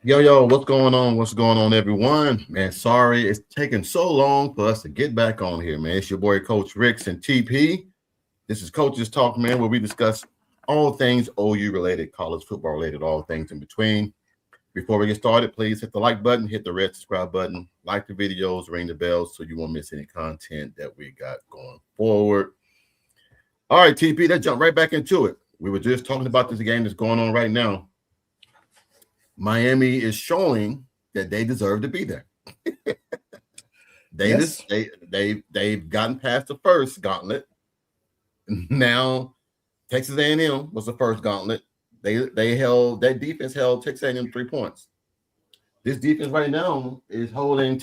Yo, what's going on? What's going on, everyone? Man, sorry it's taking so long for us to get back on here, man. It's your boy, Coach Ricks and TP. This is Coaches Talk, man, where we discuss all things OU related, college football related, all things in between. Before we get started, please hit the like button, hit the red subscribe button, like the videos, ring the bell so you won't miss any content that we got going forward. All right, TP, let's jump right back into it. We were just talking about this game that's going on right now. Miami is showing that they deserve to be there. Yes. They've gotten past the first gauntlet. Now Texas A&M was the first gauntlet. They held that defense held Texas A&M 3 points. This defense right now is holding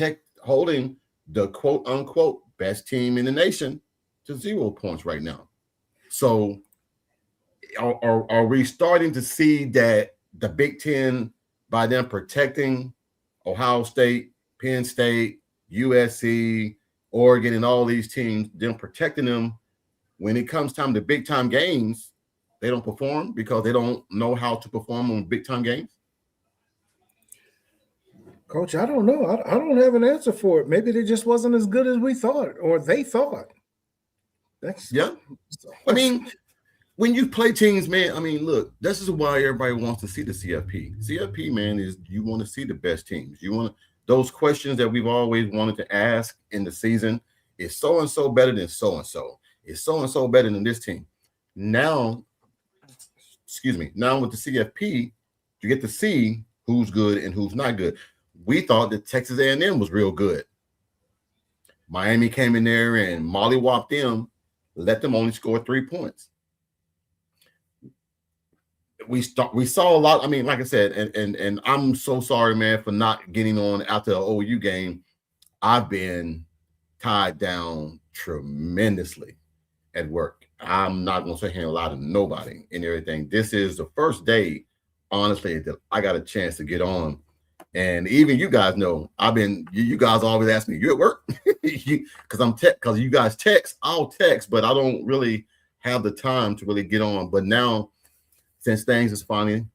the quote unquote best team in the nation to 0 points right now. So are we starting to see that the Big Ten, by them protecting Ohio State, Penn State, USC, Oregon, and all these teams, them protecting them when it comes time to big time games, they don't perform because they don't know how to perform on big time games? Coach, I don't know. I don't have an answer for it. Maybe they just wasn't as good as we thought or they thought. Yeah. I mean, when you play teams, man, I mean, look, this is why everybody wants to see the CFP. CFP, man, is you want to see the best teams. You want those questions that we've always wanted to ask in the season. Is so and so better than so and so? Is so and so better than this team? Now, now with the CFP, you get to see who's good and who's not good. We thought that Texas A&M was real good. Miami came in there and mollywopped them, let them only score 3 points. We saw a lot. I mean, like I said, and I'm so sorry, man, for not getting on after the OU game. I've been tied down tremendously at work. I'm not gonna say here a lot of nobody and everything. This is the first day, honestly, that I got a chance to get on. And even you guys know, I've been. You guys always ask me, "You at work?" Because you guys text. I'll text, but I don't really have the time to really get on. But now, since things is finally,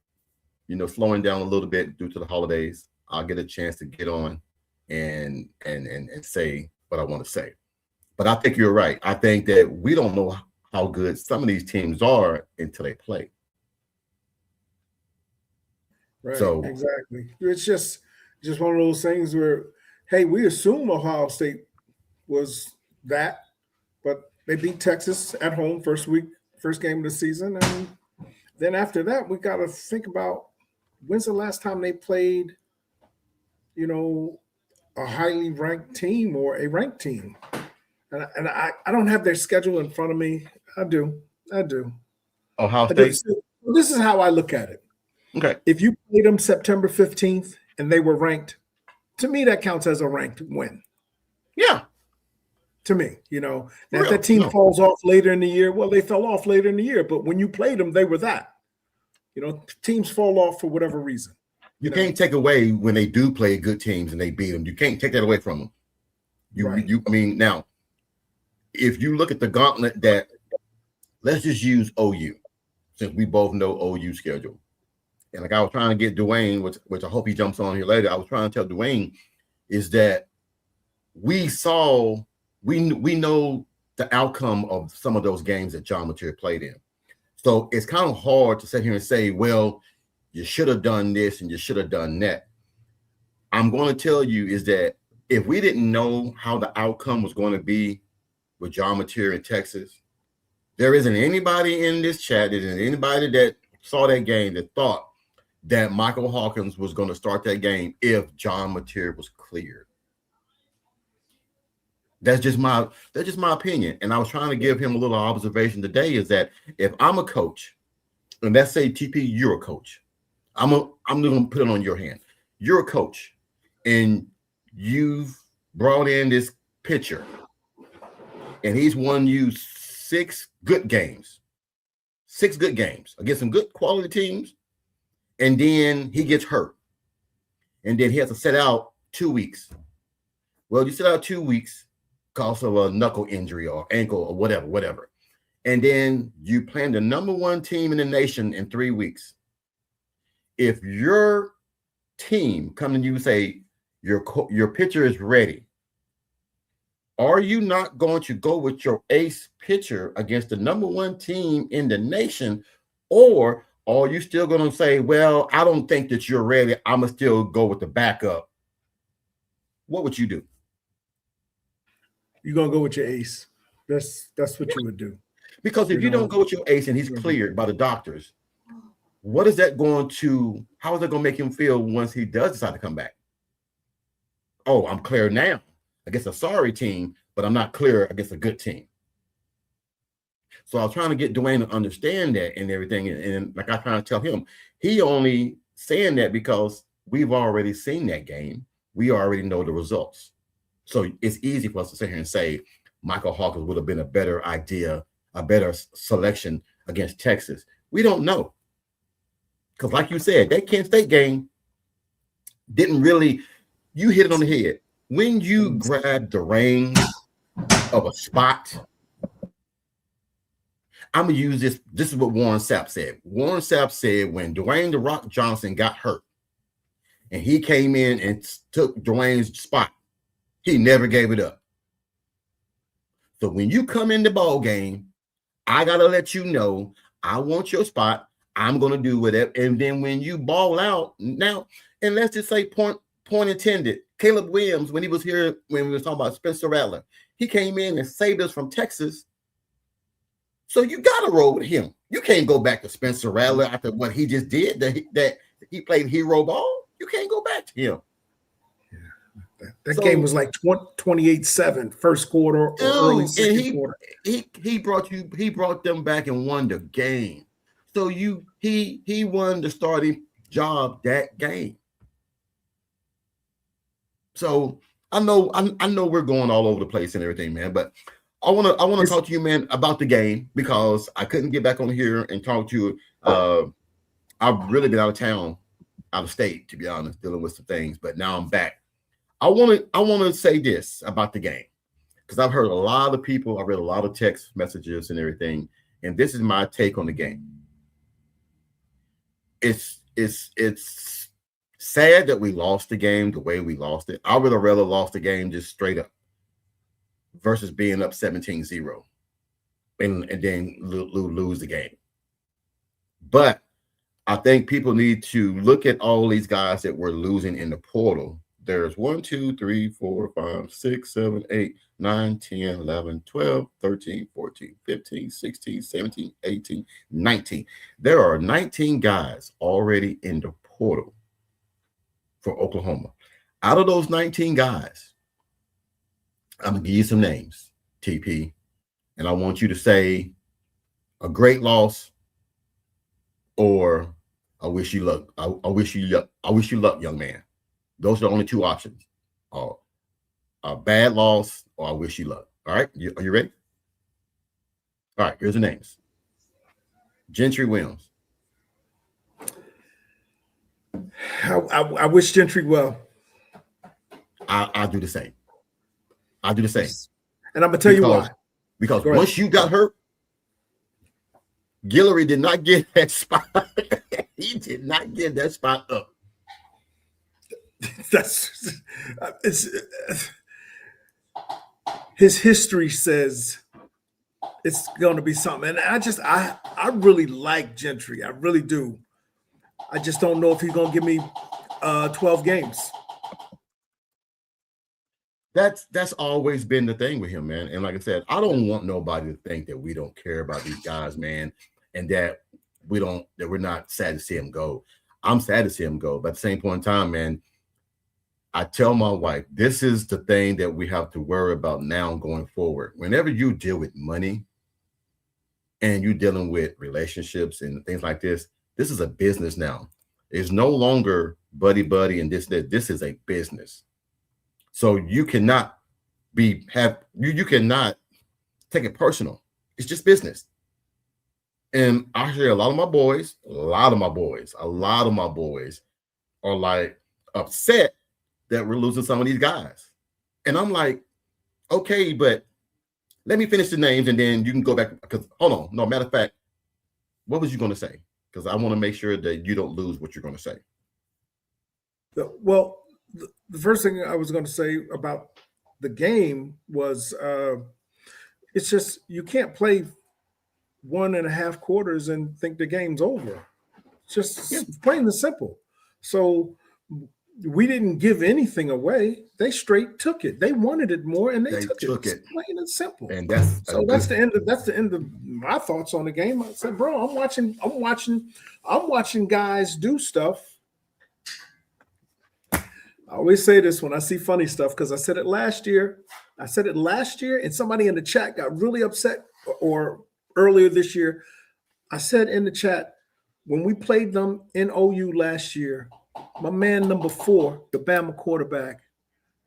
slowing down a little bit due to the holidays, I'll get a chance to get on and say what I want to say. But I think you're right. I think that we don't know how good some of these teams are until they play. Right, So exactly. It's just one of those things where, hey, we assume Ohio State was that, but they beat Texas at home first game of the season, and then after that, we got to think about when's the last time they played, you know, a highly ranked team or a ranked team. And I don't have their schedule in front of me. I do. Ohio I do. State, So this is how I look at it. okay, If you played them September 15th and they were ranked, to me, that counts as a ranked win. yeah, To me, now if real, that team no, falls off later in the year, well, they fell off later in the year. But when you played them, they were that. Teams fall off for whatever reason. you can't take away when they do play good teams and they beat them. You can't take that away from them. Right. I mean, now if you look at the gauntlet that, let's just use OU, since we both know OU schedule. And like I was trying to get Dwayne, which I hope he jumps on here later. I was trying to tell Dwayne is that we know the outcome of some of those games that John Mateer played in. So it's kind of hard to sit here and say, well, you should have done this and you should have done that. I'm going to tell you is that if we didn't know how the outcome was going to be with John Mateer in Texas, there isn't anybody in this chat, there isn't anybody that saw that game that thought that Michael Hawkins was going to start that game if John Mateer was cleared. That's just my opinion. And I was trying to give him a little observation today is that if I'm a coach, and let's say TP, you're a coach, I'm going to put it on your hand. You're a coach, and you've brought in this pitcher, and he's won you 6 good games against some good quality teams, and then he gets hurt, and then he has to sit out 2 weeks. Well, you sit out 2 weeks because of a knuckle injury or ankle or whatever. And then you play the number 1 team in the nation in 3 weeks. If your team come to you and say your pitcher is ready, are you not going to go with your ace pitcher against the number one team in the nation? Or are you still going to say, well, I don't think that you're ready, I'm going to still go with the backup? What would you do? You're going to go with your ace. That's what you would do. Because if you don't go with your ace and he's cleared by the doctors, how is that going to make him feel once he does decide to come back? Oh, I'm clear now against a sorry team, but I'm not clear against a good team. So I was trying to get Dwayne to understand that and everything. And like I trying to tell him, he only saying that because we've already seen that game. We already know the results. So it's easy for us to sit here and say Michael Hawkins would have been a better idea, a better selection against Texas. We don't know. Because like you said, that Kent State game didn't really, you hit it on the head. When you grab the reins of a spot, I'm going to use this. This is what Warren Sapp said. Warren Sapp said when Dwayne "The Rock" Johnson got hurt and he came in and took Dwayne's spot, he never gave it up. So when you come in the ball game, I got to let you know, I want your spot. I'm going to do whatever. And then when you ball out now, and let's just say point intended, Caleb Williams, when he was here, when we were talking about Spencer Rattler, he came in and saved us from Texas. So you got to roll with him. You can't go back to Spencer Rattler after what he just did, that he played hero ball. You can't go back to him. That game was like 28-7 first quarter or early second quarter. He brought them back and won the game. So he won the starting job that game. So I know we're going all over the place and everything, man, but I want to talk to you, man, about the game because I couldn't get back on here and talk to you. I've really been out of town, out of state, to be honest, dealing with some things, but now I'm back. I want to say this about the game because I've heard a lot of people, I read a lot of text messages and everything, and this is my take on the game. It's sad that we lost the game the way we lost it. I would have rather lost the game just straight up versus being up 17-0 and then lose the game. But I think people need to look at all these guys that we're losing in the portal. There's 1, 2, 3, 4, 5, 6, 7, 8, 9, 10, 11, 12, 13, 14, 15, 16, 17, 18, 19. There are 19 guys already in the portal for Oklahoma. Out of those 19 guys, I'm going to give you some names, TP, and I want you to say a great loss or I wish you luck. I wish you luck, young man. Those are the only two options. A bad loss or I wish you luck. All right, are you ready? All right, here's the names. Gentry Williams. I wish Gentry well. I do the same. I do the same. And I'm going to tell you why. Because once you got hurt, Guillory did not get that spot. He did not get that spot up. His history says it's going to be something. And I really like Gentry. I really do. I just don't know if he's going to give me 12 games. That's always been the thing with him, man. And like I said, I don't want nobody to think that we don't care about these guys, man, and that we're not sad to see him go. I'm sad to see him go, but at the same point in time, man, I tell my wife, this is the thing that we have to worry about now going forward. Whenever you deal with money and you're dealing with relationships and things like this is a business now. It's no longer buddy and this. This is a business. So you cannot you cannot take it personal. It's just business. And I hear a lot of my boys are like upset that we're losing some of these guys. And I'm like, okay, but let me finish the names and then you can go back. Because hold on. No, matter of fact, what was you going to say? Because I want to make sure that you don't lose what you're going to say. Well, the first thing I was going to say about the game was it's just you can't play 1.5 quarters and think the game's over. It's just plain and simple. So we didn't give anything away. They straight took it. They wanted it more, and they took it. It's plain and simple. And that's the end of my thoughts on the game. I said, bro, I'm watching guys do stuff. I always say this when I see funny stuff because I said it last year. And somebody in the chat got really upset. Or earlier this year, I said in the chat when we played them in OU last year. My man, number 4, the Bama quarterback,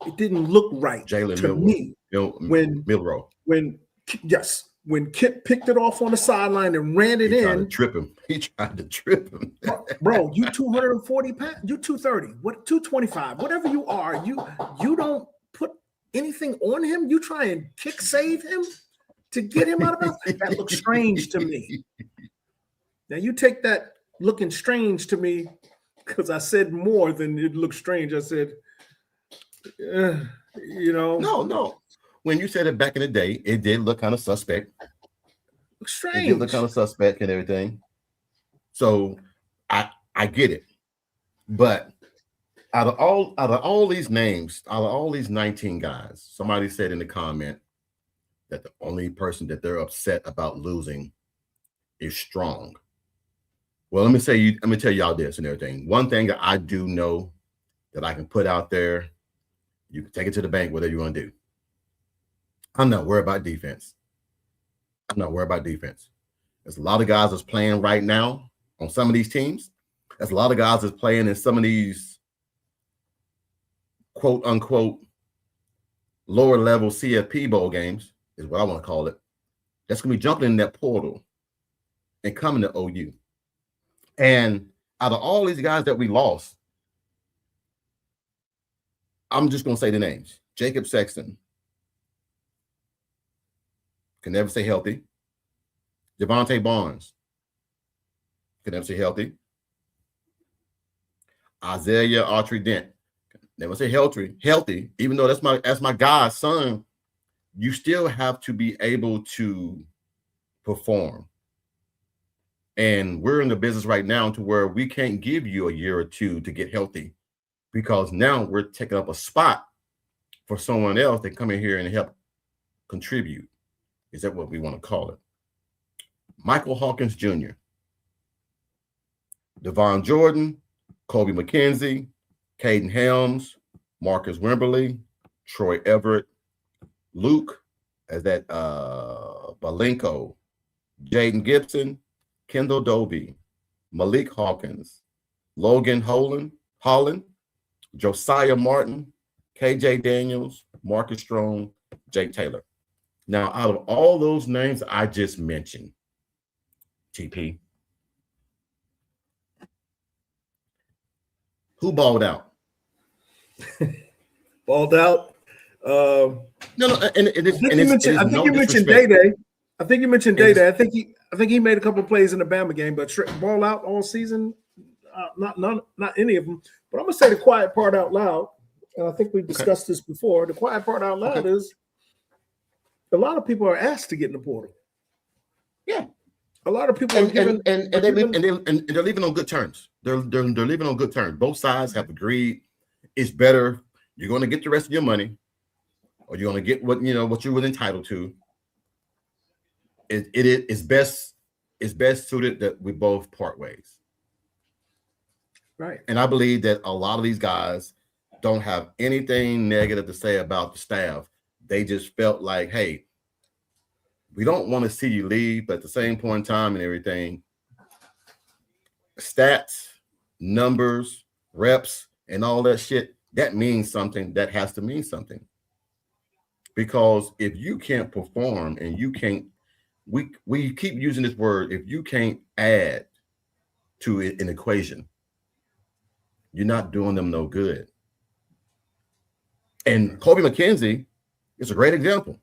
it didn't look right to me. Milroe. When Kip picked it off on the sideline and ran it in. He tried to trip him. Bro, you 240 pounds, you 230, 225, whatever you are, you don't put anything on him. You try and kick save him to get him out of bounds. That looks strange to me. Now you take that looking strange to me. Because I said more than it looked strange. I said, No. When you said it back in the day, it did look kind of suspect. Strange. It did look kind of suspect and everything. So I get it. But out of all these names, out of all these 19 guys, somebody said in the comment that the only person that they're upset about losing is Strong. Well, let me tell y'all this and everything. One thing that I do know that I can put out there, you can take it to the bank, whatever you want to do. I'm not worried about defense. There's a lot of guys that's playing right now on some of these teams. There's a lot of guys that's playing in some of these quote unquote lower level CFP bowl games, is what I want to call it. That's going to be jumping in that portal and coming to OU. And out of all these guys that we lost, I'm just going to say the names. Jacob Sexton. Can never stay healthy. Devontae Barnes. Can never stay healthy. Isaiah Autry-Dent. Never say healthy. Even though that's my guy's son, you still have to be able to perform. And we're in the business right now to where we can't give you a year or two to get healthy because now we're taking up a spot for someone else that come in here and help contribute. Is that what we want to call it? Michael Hawkins Jr., Devon Jordan, Kobe McKenzie, Caden Helms, Marcus Wimberly, Troy Everett, Luke, as that Balenko, Jaden Gibson, Kendall Dobie, Malik Hawkins, Logan Holland, Josiah Martin, KJ Daniels, Marcus Strong, Jake Taylor. Now, out of all those names I just mentioned, TP, who balled out? Balled out? No, I think you mentioned Day-Day. I think you mentioned Day-Day. I think he made a couple of plays in the Bama game, but ball out all season, not any of them. But I'm gonna say the quiet part out loud, and I think we discussed this before. The quiet part out loud is a lot of people are asked to get in the portal. Yeah, a lot of people and they're leaving on good terms. They're leaving on good terms. Both sides have agreed it's better. You're going to get the rest of your money, or you're going to get what you were entitled to. It's best suited that we both part ways. Right. And I believe that a lot of these guys don't have anything negative to say about the staff. They just felt like, hey, we don't want to see you leave, but at the same point in time and everything, stats, numbers, reps, and all that shit, that means something. That has to mean something. Because if you can't perform and you can't, we keep using this word, if you can't add to an equation, you're not doing them no good. And Kobe McKenzie is a great example.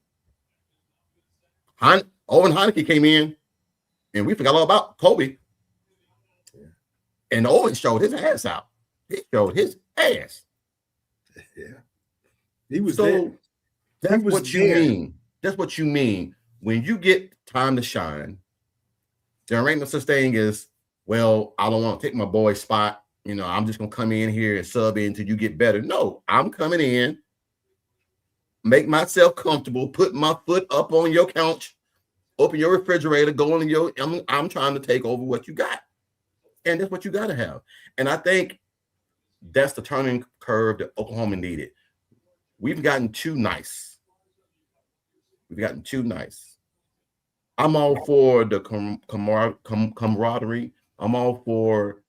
Owen Heineke came in, and we forgot all about Kobe. And Owen showed his ass out. He showed his ass. Yeah, he was So there. that's was what you there. mean. That's what you mean. When you get time to shine, there ain't no such thing as, well, I don't want to take my boy's spot. You know, I'm just going to come in here and sub in until you get better. No, I'm coming in, make myself comfortable, put my foot up on your couch, open your refrigerator, go in your, I'm trying to take over what you got. And that's what you got to have. And I think that's the turning curve that Oklahoma needed. We've gotten too nice. I'm all for the camaraderie. I'm all for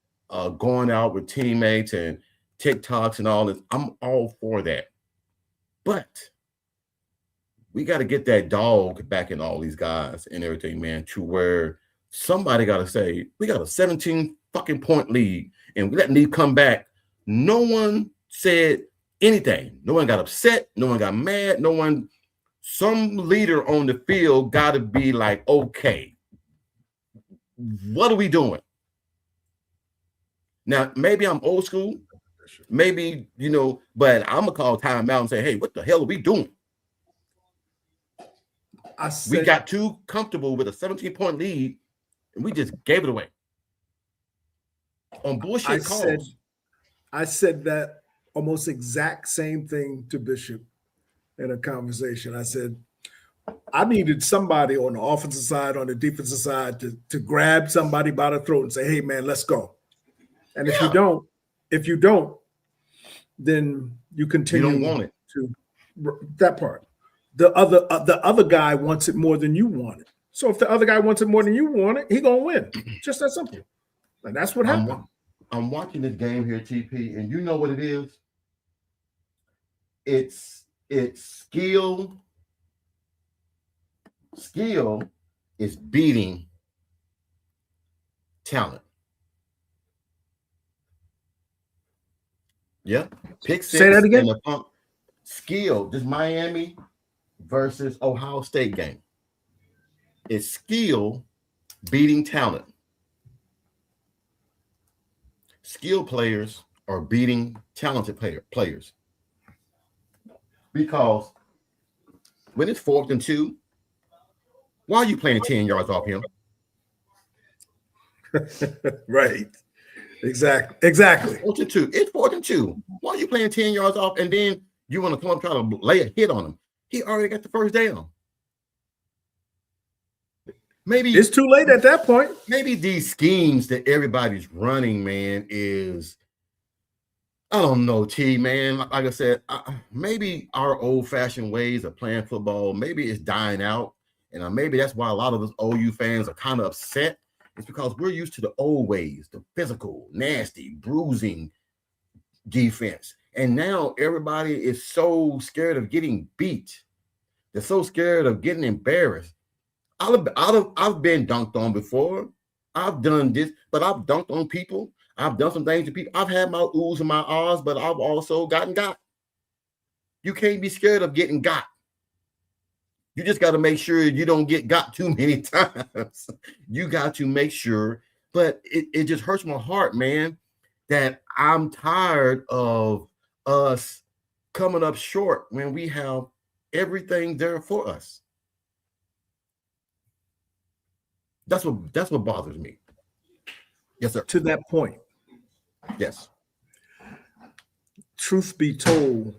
going out with teammates and TikToks and all this. I'm all for that. But we got to get that dog back in all these guys and everything, man, to where somebody got to say, we got a 17 fucking point lead and we let me come back. No one said anything. No one got upset. No one got mad. No one, some leader on the field got to be like, okay, what are we doing? Now, maybe I'm old school. Maybe, you know, but I'm going to call timeout and say, hey, what the hell are we doing? We got too comfortable with a 17-point lead and we just gave it away on bullshit calls. I said that almost exact same thing to Bishop in a conversation. I said, I needed somebody on the offensive side, on the defensive side to grab somebody by the throat and say, hey, man, let's go. And if you don't, then you continue. You don't want it. To that part. The other guy wants it more than you want it. So if the other guy wants it more than you want it, he gonna win. Just that simple. And that's what happened. I'm watching this game here, TP, and you know what it is? It's skill. Skill is beating talent. Yeah. Pick six. Say that again. Skill, this Miami versus Ohio State game. It's skill beating talent. Skill players are beating talented players. Because when it's 4th and 2, why are you playing 10 yards off him? Right. Exactly. 4th and 2. It's 4th and 2. Why are you playing 10 yards off and then you want to come up try to lay a hit on him? He already got the first down. Maybe it's too late at that point. Maybe these schemes that everybody's running, man, is, I don't know, T, man. Like I said, maybe our old-fashioned ways of playing football, maybe it's dying out. And maybe that's why a lot of us OU fans are kind of upset. It's because we're used to the old ways, the physical, nasty, bruising defense. And now everybody is so scared of getting beat. They're so scared of getting embarrassed. I've been dunked on before. I've done this, but I've dunked on people. I've done some things to people. I've had my oohs and my ahs, but I've also gotten got. You can't be scared of getting got. You just got to make sure you don't get got too many times. You got to make sure, but it just hurts my heart, man, that I'm tired of us coming up short when we have everything there for us. That's what bothers me. Yes, sir. To that point. Yes. Truth be told,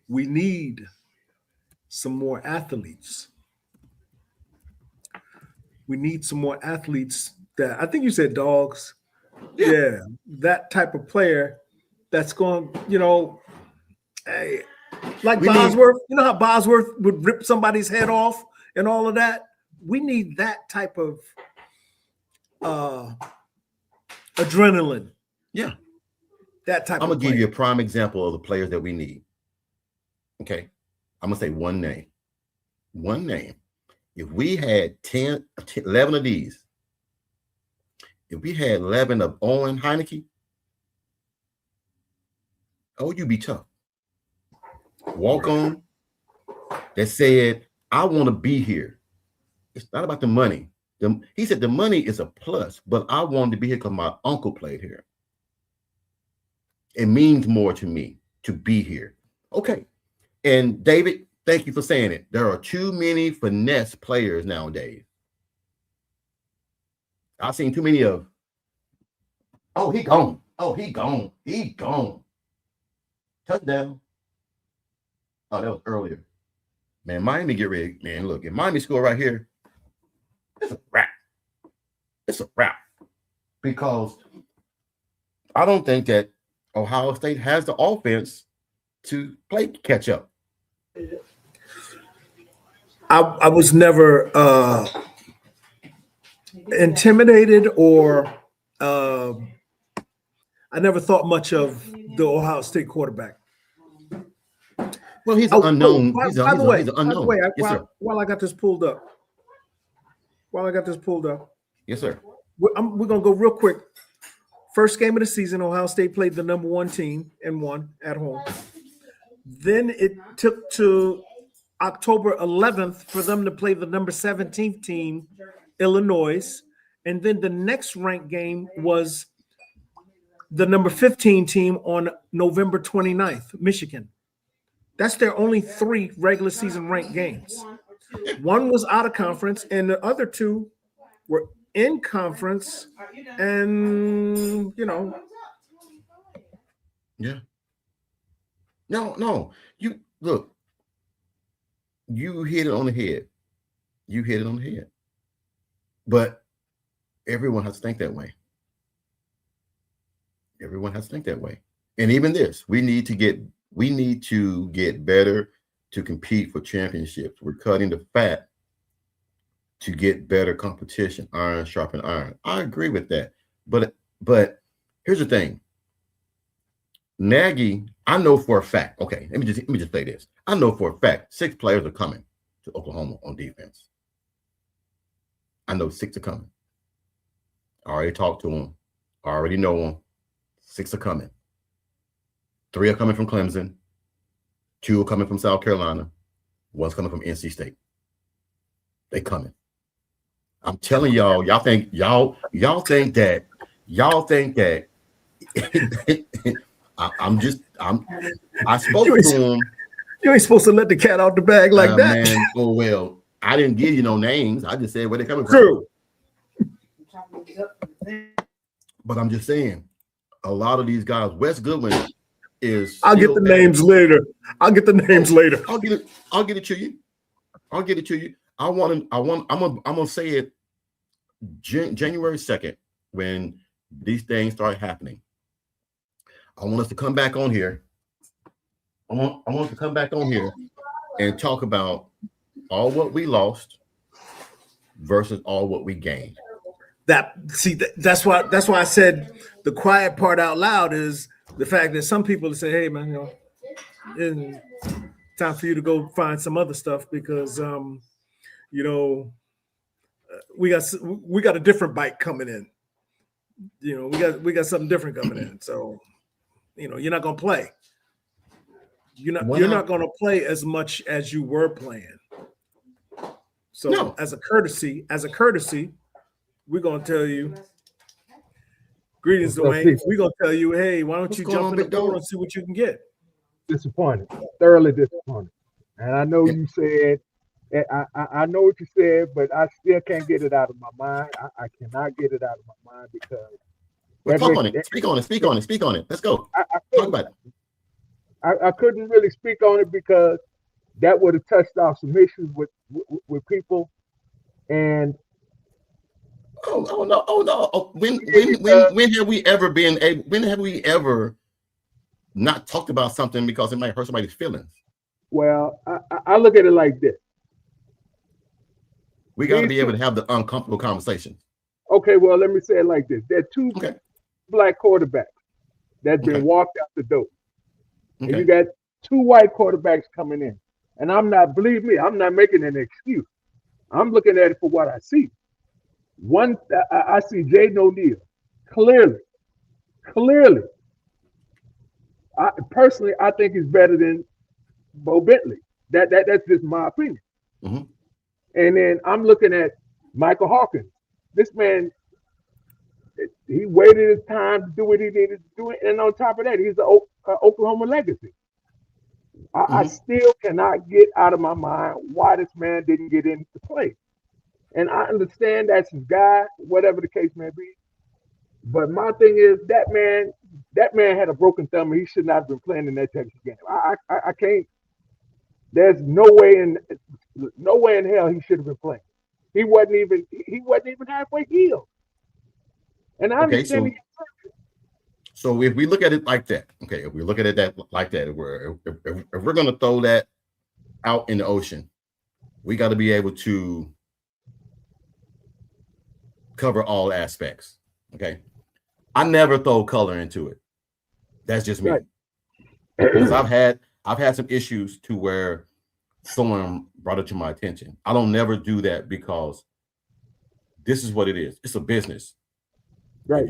we need some more athletes. We need some more athletes that, I think you said dogs. Yeah, that type of player that's going, hey, like Bosworth. You know how Bosworth would rip somebody's head off and all of that? We need that type of adrenaline. Yeah. That type I'm of going to give you a prime example of the players that we need. Okay. I'm going to say one name. One name. If we had 11 of these, if we had 11 of Owen Heineke, you'd be tough. Walk on that said, I want to be here. It's not about the money. He said the money is a plus, but I wanted to be here because my uncle played here. It means more to me to be here. Okay. And David, thank you for saying it. There are too many finesse players nowadays. I've seen too many of, oh, he gone. Oh, he gone. He gone. Touchdown. Oh, that was earlier. Man, Miami get ready. Man, look, if Miami score right here, it's a wrap. It's a wrap. Because I don't think that Ohio State has the offense to play catch up. I was never intimidated or I never thought much of the Ohio State quarterback. Well, he's an unknown. By the way, yes, while I got this pulled up. Yes, sir. We're going to go real quick. First game of the season, Ohio State played the number 1 team and won at home. Then it took to October 11th for them to play the number 17th team, Illinois. And then the next ranked game was the number 15 team on November 29th, Michigan. That's their only 3 regular season ranked games. One was out of conference, and the other 2 were in conference. And, Yeah. No. You look, you hit it on the head. But everyone has to think that way. And even this, we need to get better to compete for championships. We're cutting the fat to get better competition. Iron sharpen iron. I agree with that. But here's the thing. Nagy, I know for a fact. Okay, let me just say this. I know for a fact 6 players are coming to Oklahoma on defense. I know 6 are coming. I already talked to them. I already know them. 6 are coming. 3 are coming from Clemson. 2 are coming from South Carolina. 1's coming from NC State. They coming. I'm telling y'all, y'all think that I spoke to him. You ain't supposed to let the cat out the bag like that. Man, oh well, I didn't give you no names. I just said where they coming from. True. But I'm just saying, a lot of these guys, Wes Goodwin is. I'll get the names later. I'll get it to you. I'm gonna say it January 2nd when these things start happening. I want us to come back on here. I want us to come back on here and talk about all what we lost versus all what we gained. That's why I said the quiet part out loud is the fact that some people say, "Hey, man, it's time for you to go find some other stuff because we got a different bite coming in. We got something different coming in. So, you're not gonna play. You're not gonna play as much as you were playing. So, no. as a courtesy, we're gonna tell you, greetings, Dwayne. We're gonna tell you, hey, why don't you jump in the door and see what you can get? Disappointed, thoroughly disappointed. And I know you said, I know what you said, but I still can't get it out of my mind. I cannot get it out of my mind because. Well, talk on it. Speak on it. Let's go. Talk about it. I couldn't really speak on it because that would have touched off some issues with people. And oh no. When have we ever not talked about something because it might hurt somebody's feelings? Well, I look at it like this. We got to be able to have the uncomfortable conversations. Okay, well, let me say it like this. There are 2 black quarterbacks that been walked out the door. And you got 2 white quarterbacks coming in. And believe me, I'm not making an excuse. I'm looking at it for what I see. One, I see Jaden O'Neal clearly. Personally, I think he's better than Bo Bentley. That's just my opinion. Mm-hmm. And then I'm looking at Michael Hawkins. This man he waited his time to do what he needed to do, and on top of that, he's an Oklahoma legacy. I still cannot get out of my mind why this man didn't get into play. And I understand that's his guy, whatever the case may be. But my thing is that man had a broken thumb, and he should not have been playing in that Texas game. I can't. There's no way in hell he should have been playing. He wasn't even halfway healed. And I understand. So if we look at it like that, okay, if we look at it like that, if we're going to throw that out in the ocean, we got to be able to cover all aspects. Okay, I never throw color into it. That's just me. Right. Because I've had some issues to where someone brought it to my attention. I don't never do that because this is what it is. It's a business. Right.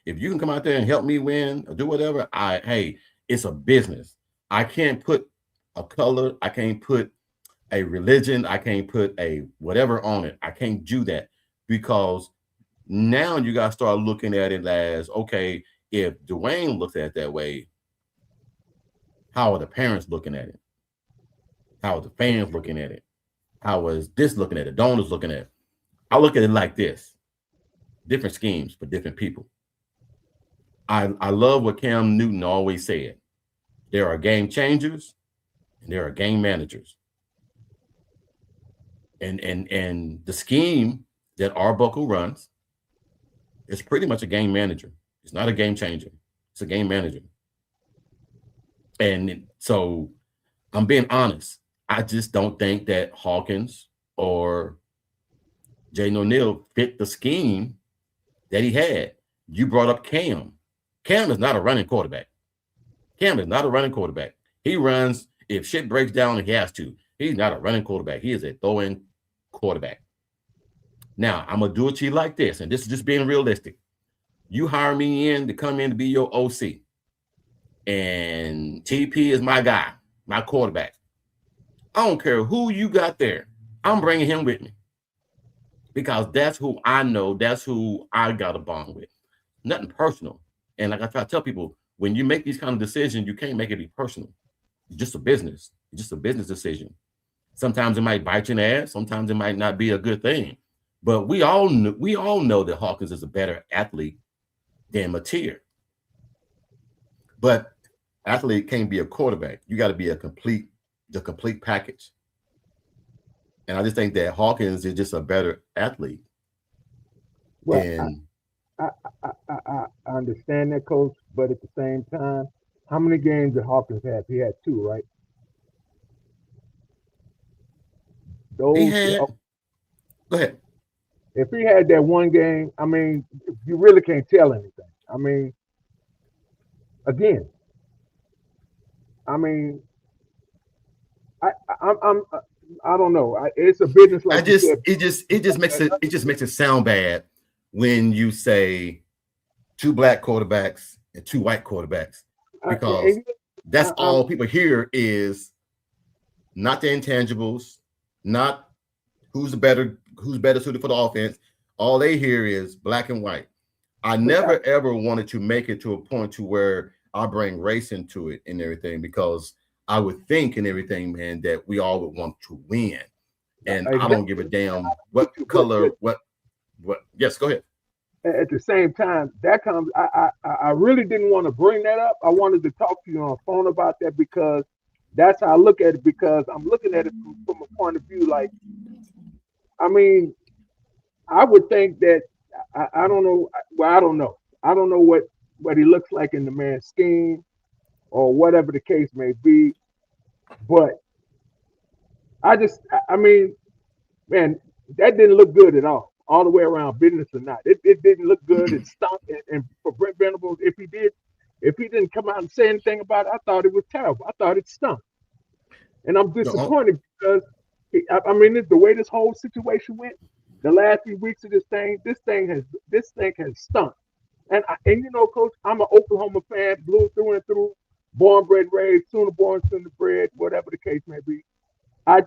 If you can come out there and help me win or do whatever, it's a business. I can't put a color, I can't put a religion, I can't put a whatever on it. I can't do that because now you got to start looking at it as, okay, if Dwayne looks at it that way, how are the parents looking at it? How are the fans looking at it? How is this looking at it? Donors looking at it? I look at it like this. Different schemes for different people. I love what Cam Newton always said. There are game changers and there are game managers. And the scheme that Arbuckle runs is pretty much a game manager. It's not a game changer. It's a game manager. And so I'm being honest. I just don't think that Hawkins or Jaden O'Neal fit the scheme that he had. You brought up Cam. Cam is not a running quarterback. Cam is not a running quarterback. He runs if shit breaks down and he has to. He's not a running quarterback. He is a throwing quarterback. Now, I'm going to do it to you like this, and this is just being realistic. You hire me in to come in to be your OC, and TP is my guy, my quarterback. I don't care who you got there. I'm bringing him with me because that's who I know. That's who I got a bond with. Nothing personal. And like I try to tell people, when you make these kind of decisions, you can't make it be personal. It's just a business. It's just a business decision. Sometimes it might bite you in the ass. Sometimes it might not be a good thing. But we all know that Hawkins is a better athlete than Mateer. But athlete can't be a quarterback. You got to be the complete package. And I just think that Hawkins is just a better athlete. Well, and I understand that, Coach, but at the same time, how many games did Hawkins have? He had 2, right? Go ahead. If he had that one game, I mean, you really can't tell anything. I mean, again, I don't know. It's a business like it just makes it sound bad when you say 2 black quarterbacks and 2 white quarterbacks, because that's all people hear is not the intangibles, not who's better suited for the offense. All they hear is black and white. I never ever wanted to make it to a point to where I bring race into it and everything, because I would think and everything, man, that we all would want to win. And I don't give a damn what color, what. Yes, go ahead. At the same time, that comes, I really didn't want to bring that up. I wanted to talk to you on the phone about that, because that's how I look at it, because I'm looking at it from a point of view, like, I mean, I would think that, I don't know. Well, I don't know. I don't know what he looks like in the man's scheme or whatever the case may be. But I mean, man, that didn't look good at all the way around, business or not. It didn't look good. It stunk. And for Brent Venables, if he didn't come out and say anything about it, I thought it was terrible. I thought it stunk. And I'm disappointed because, I mean, the way this whole situation went, the last few weeks of this thing has stunk. And you know, Coach, I'm an Oklahoma fan, blue through and through, born, bred, raised, sooner born, sooner bred, whatever the case may be. I'm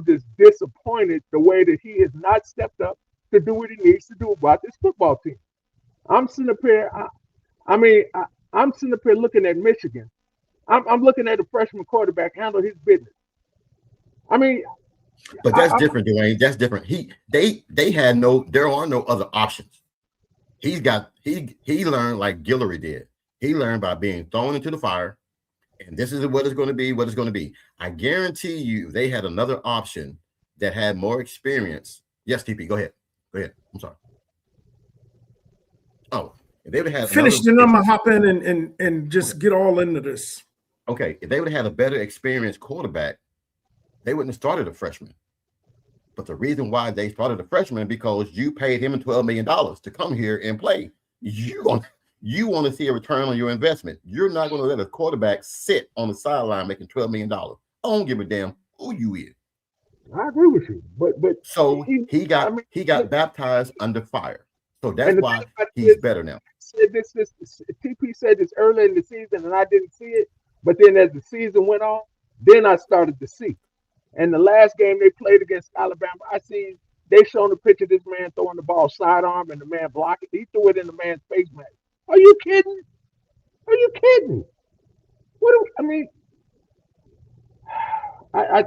just disappointed the way that he has not stepped up to do what he needs to do about this football team. I'm sitting up here. I'm sitting up here looking at Michigan. I'm looking at a freshman quarterback handle his business. I mean, But that's different, Dwayne. That's different. They had no. There are no other options. He learned like Guillory did. He learned by being thrown into the fire, and this is what it's going to be. What it's going to be. I guarantee you, they had another option that had more experience. Yes, TP, go ahead. Go ahead. I'm sorry. Oh, if they would have finished, and I'm gonna hop in and just get all into this. Okay, if they would have had a better experienced quarterback, they wouldn't have started a freshman. But the reason why they started a freshman because you paid him $12 million to come here and play. You want to see a return on your investment. You're not going to let a quarterback sit on the sideline making $12 million. I don't give a damn who you is. I agree with you, but so he got baptized under fire. So that's why he's better now. TP said this early in the season, and I didn't see it. But then as the season went on, then I started to see. And the last game they played against Alabama, I see they showing a picture of this man throwing the ball sidearm and the man blocking. He threw it in the man's face mask. Are you kidding? Are you kidding? I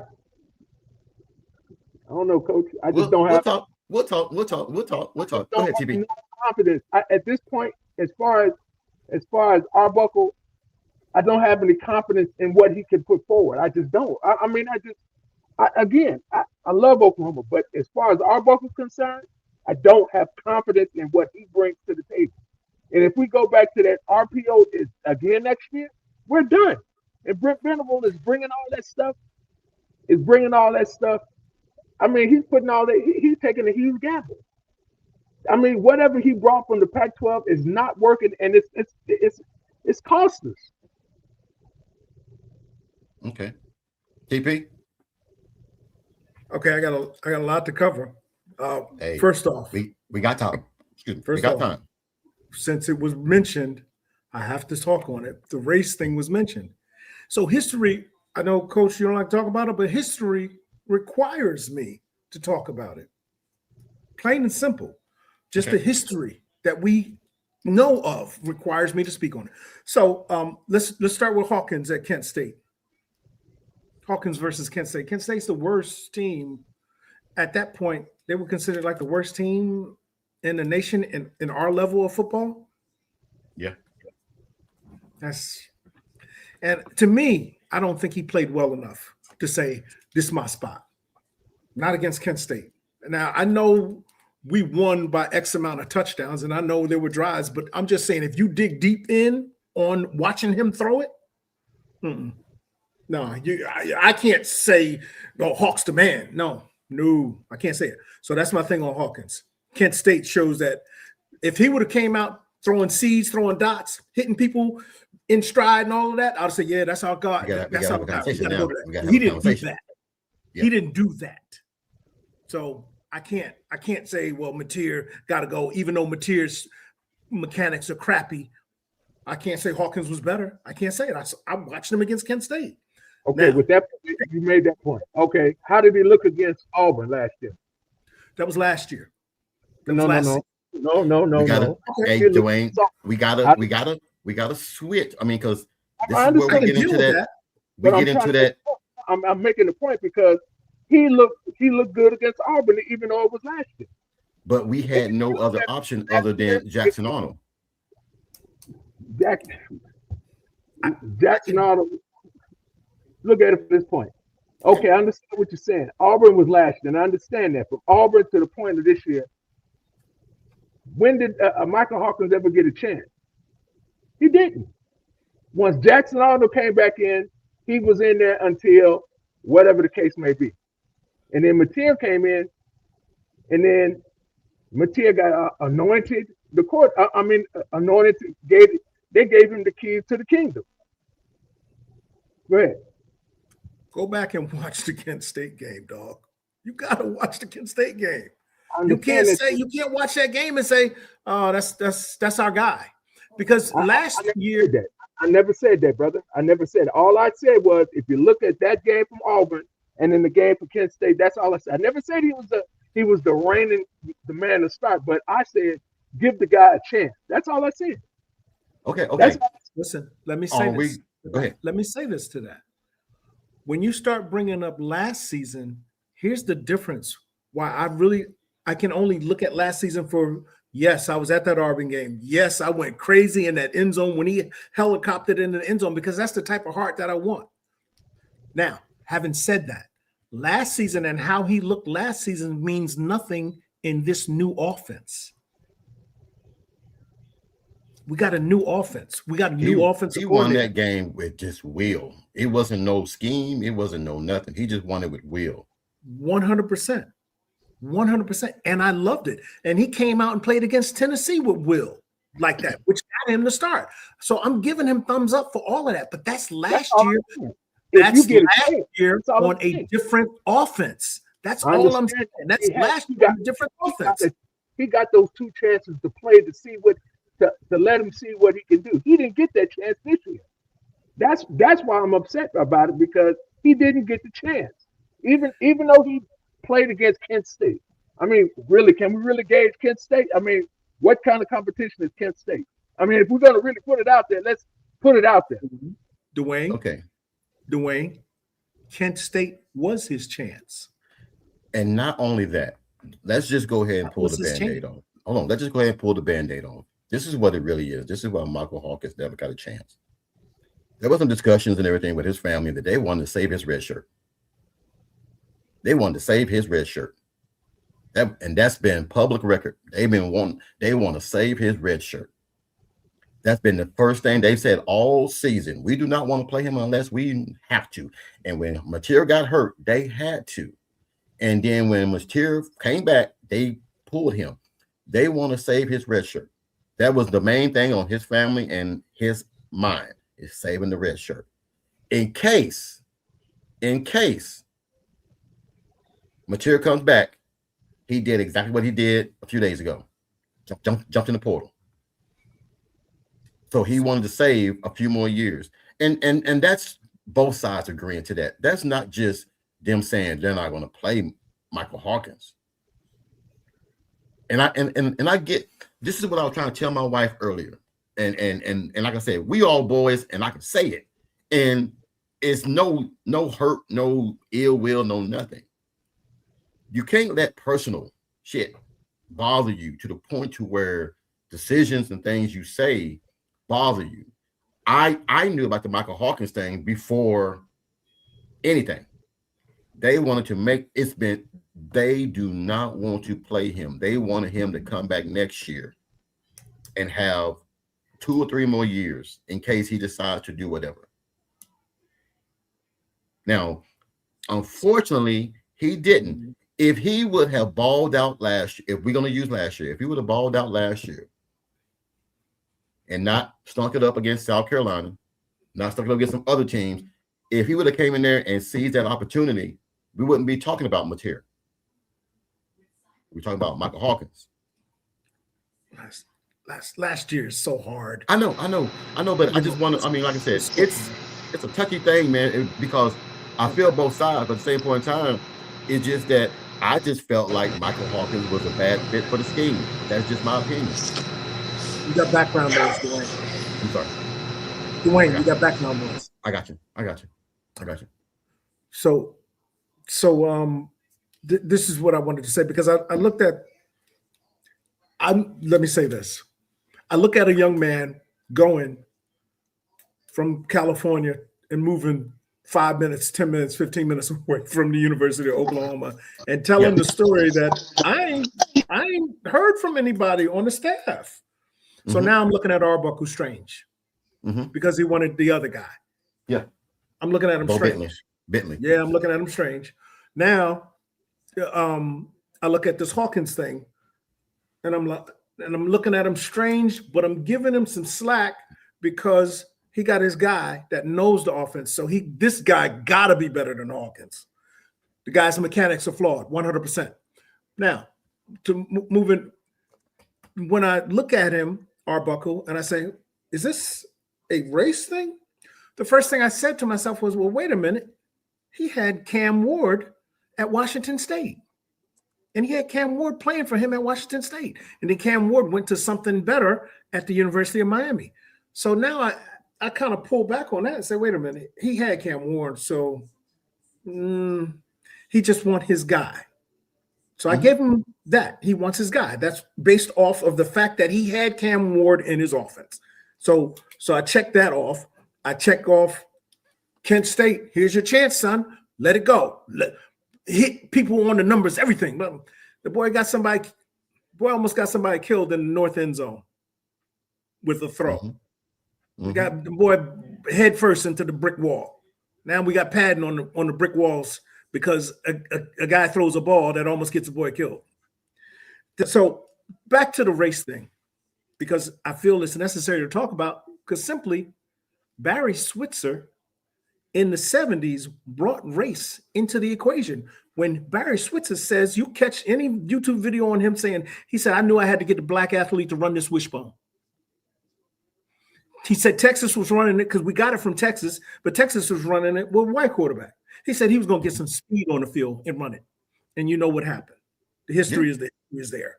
don't know, Coach. I just don't have. We'll talk. Go ahead, TB. Confidence at this point, as far as Arbuckle, I don't have any confidence in what he can put forward. I just don't. I love Oklahoma, but as far as Arbuckle's concerned, I don't have confidence in what he brings to the table. And if we go back to that RPO is again next year, we're done. And Brent Venable is bringing all that stuff. I mean, he's putting all that. He's taking a huge gamble. I mean, whatever he brought from the Pac-12 is not working, and it's cost us. Okay, TP. Okay, I got a lot to cover. Hey, first off, we got time. Excuse me. We got time. Since it was mentioned, I have to talk on it. The race thing was mentioned. So history, I know, Coach, you don't like to talk about it, but history requires me to talk about it. Plain and simple. Just the history that we know of requires me to speak on it. So let's start with Hawkins at Kent State. Hawkins versus Kent State. Kent State's the worst team. At that point, they were considered like the worst team in the nation in our level of football. Yeah. And to me, I don't think he played well enough to say, this is my spot. Not against Kent State. Now, I know we won by X amount of touchdowns, and I know there were drives, but I'm just saying, if you dig deep in on watching him throw it, no, I can't say, no, Hawks the man. No, I can't say it. So that's my thing on Hawkins. Kent State shows that if he would have came out throwing seeds, throwing dots, hitting people in stride and all of that, I'd say, yeah, that's our God. That's our God. He didn't do that. Yeah. He didn't do that. So I can't say, well, Mateer got to go, even though Mateer's mechanics are crappy. I can't say Hawkins was better. I can't say it. I watched him against Kent State. Okay, with that, you made that point. Okay, how did he look against Auburn last year? That was last year. No. Hey, Dwayne, we gotta switch. I mean, because this is where we get into that. We get into that. I'm making the point because he looked good against Auburn, even though it was last year. But we had no other option other than Jackson Arnold. Jackson Arnold. Look at it from this point. Okay, I understand what you're saying. Auburn was last year, and I understand that. From Auburn to the point of this year, when did Michael Hawkins ever get a chance? He didn't. Once Jackson Arnold came back in, he was in there until whatever the case may be. And then Mateer came in, and then Mateer got anointed. Anointed. They gave him the keys to the kingdom. Go ahead. Go back and watch the Kent State game, dog. You gotta watch the Kent State game. You can't watch that game and say, "Oh, that's our guy," because last year I never said that, brother. I never said it. All I said was, if you look at that game from Auburn and then the game for Kent State, that's all I said. I never said he was the man to start, but I said give the guy a chance. That's all I said. Okay. That's Listen, let me say this. Go ahead. Let me say this to that. When you start bringing up last season, here's the difference. Why I can only look at last season for, yes, I was at that Auburn game. Yes, I went crazy in that end zone when he helicoptered in the end zone, because that's the type of heart that I want. Now, having said that, last season and how he looked last season means nothing in this new offense. We got a new offense. We got a new offensive He won coordinator. that game with just will. It wasn't no scheme. It wasn't no nothing. He just won it with will. 100%. 100%. And I loved it. And he came out and played against Tennessee with will like that, which got him to start. So I'm giving him thumbs up for all of that. But that's last year. That's last year on a different offense. That's all I'm saying. That's last year on a different offense. He got those 2 chances to play to see what to let him see what he can do. He didn't get that chance this year. That's why I'm upset about it, because he didn't get the chance. Even though he played against Kent State. I mean, really, can we really gauge Kent State? I mean, what kind of competition is Kent State? I mean, if we're going to really put it out there, let's put it out there. Dwayne. Okay. Dwayne, Kent State was his chance. And not only that, let's just go ahead and pull the Band-Aid off. Hold on. Let's just go ahead and pull the Band-Aid off. This is what it really is. This is why Michael Hawkins never got a chance. There were some discussions and everything with his family that they wanted to save his red shirt. They wanted to save his red shirt. And that's been public record. They want to save his red shirt. That's been the first thing they said all season. We do not want to play him unless we have to. And when Mateer got hurt, they had to. And then when Mateer came back, they pulled him. They want to save his red shirt. That was the main thing on his family and his mind, is saving the red shirt. In case Mateer comes back, he did exactly what he did a few days ago. Jumped in the portal. So he wanted to save a few more years. And that's both sides agreeing to that. That's not just them saying they're not going to play Michael Hawkins. And I get, this is what I was trying to tell my wife earlier. And like I said, we all boys, and I can say it. And it's no hurt, no ill will, no nothing. You can't let personal shit bother you to the point to where decisions and things you say bother you. I knew about the Michael Hawkins thing before anything. They wanted to make they do not want to play him. They wanted him to come back next year and have 2 or 3 more years in case he decides to do whatever. Now, unfortunately, he didn't. If he would have balled out last year, if we're going to use last year, if he would have balled out last year and not stunk it up against South Carolina, not stunk it up against some other teams, if he would have came in there and seized that opportunity, we wouldn't be talking about Mateer. We're talking about Michael Hawkins. Last year is so hard. I know, but I just want to, I mean, like I said, it's a touchy thing, man, because I feel both sides, but at the same point in time, it's just that I just felt like Michael Hawkins was a bad fit for the scheme. That's just my opinion. You got background noise, Dwayne. I'm sorry. Dwayne, you got background noise. I got you. So this is what I wanted to say, because I looked at, let me say this. I look at a young man going from California and moving 5 minutes, 10 minutes, 15 minutes away from the University of Oklahoma and telling the story that I ain't heard from anybody on the staff. So now I'm looking at Arbuckle Strange because he wanted the other guy. Yeah. I'm looking at him strange. Bentley. Yeah, I'm looking at him strange. Now, I look at this Hawkins thing, and I'm looking at him strange, but I'm giving him some slack because he got his guy that knows the offense. So this guy gotta be better than Hawkins. The guy's mechanics are flawed, 100%. Now, to move in, when I look at him, Arbuckle, and I say, is this a race thing? The first thing I said to myself was, well, wait a minute. He had Cam Ward at Washington State. And he had Cam Ward playing for him at Washington State. And then Cam Ward went to something better at the University of Miami. So now I kind of pull back on that and say, wait a minute, he had Cam Ward, so he just want his guy. So I gave him that. He wants his guy. That's based off of the fact that he had Cam Ward in his offense. So I checked that off. I check off Kent State. Here's your chance, son. Let it go. Hit people on the numbers, everything. But the boy almost got somebody killed in the north end zone with a throw. Got the boy head first into the brick wall. Now we got padding on the brick walls because a guy throws a ball that almost gets a boy killed. So back to the race thing, because I feel it's necessary to talk about, because simply Barry Switzer in the 70s brought race into the equation. When Barry Switzer says, you catch any YouTube video on him saying, he said, I knew I had to get the black athlete to run this wishbone. He said Texas was running it because we got it from Texas, but Texas was running it with a white quarterback. He said he was going to get some speed on the field and run it. And you know what happened. The history is there.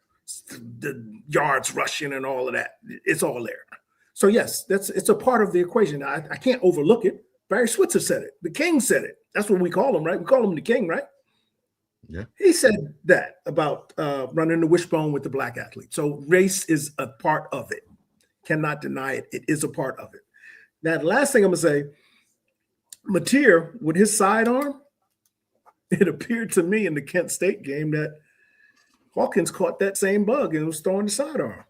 The yards rushing and all of that. It's all there. So yes, it's a part of the equation. I can't overlook it. Barry Switzer said it. The King said it. That's what we call him, right? We call him the King, right? Yeah. He said that about running the wishbone with the black athlete. So race is a part of it. Cannot deny it. It is a part of it. Now, the last thing I'm going to say, Mateer, with his sidearm, it appeared to me in the Kent State game that Hawkins caught that same bug and was throwing the sidearm.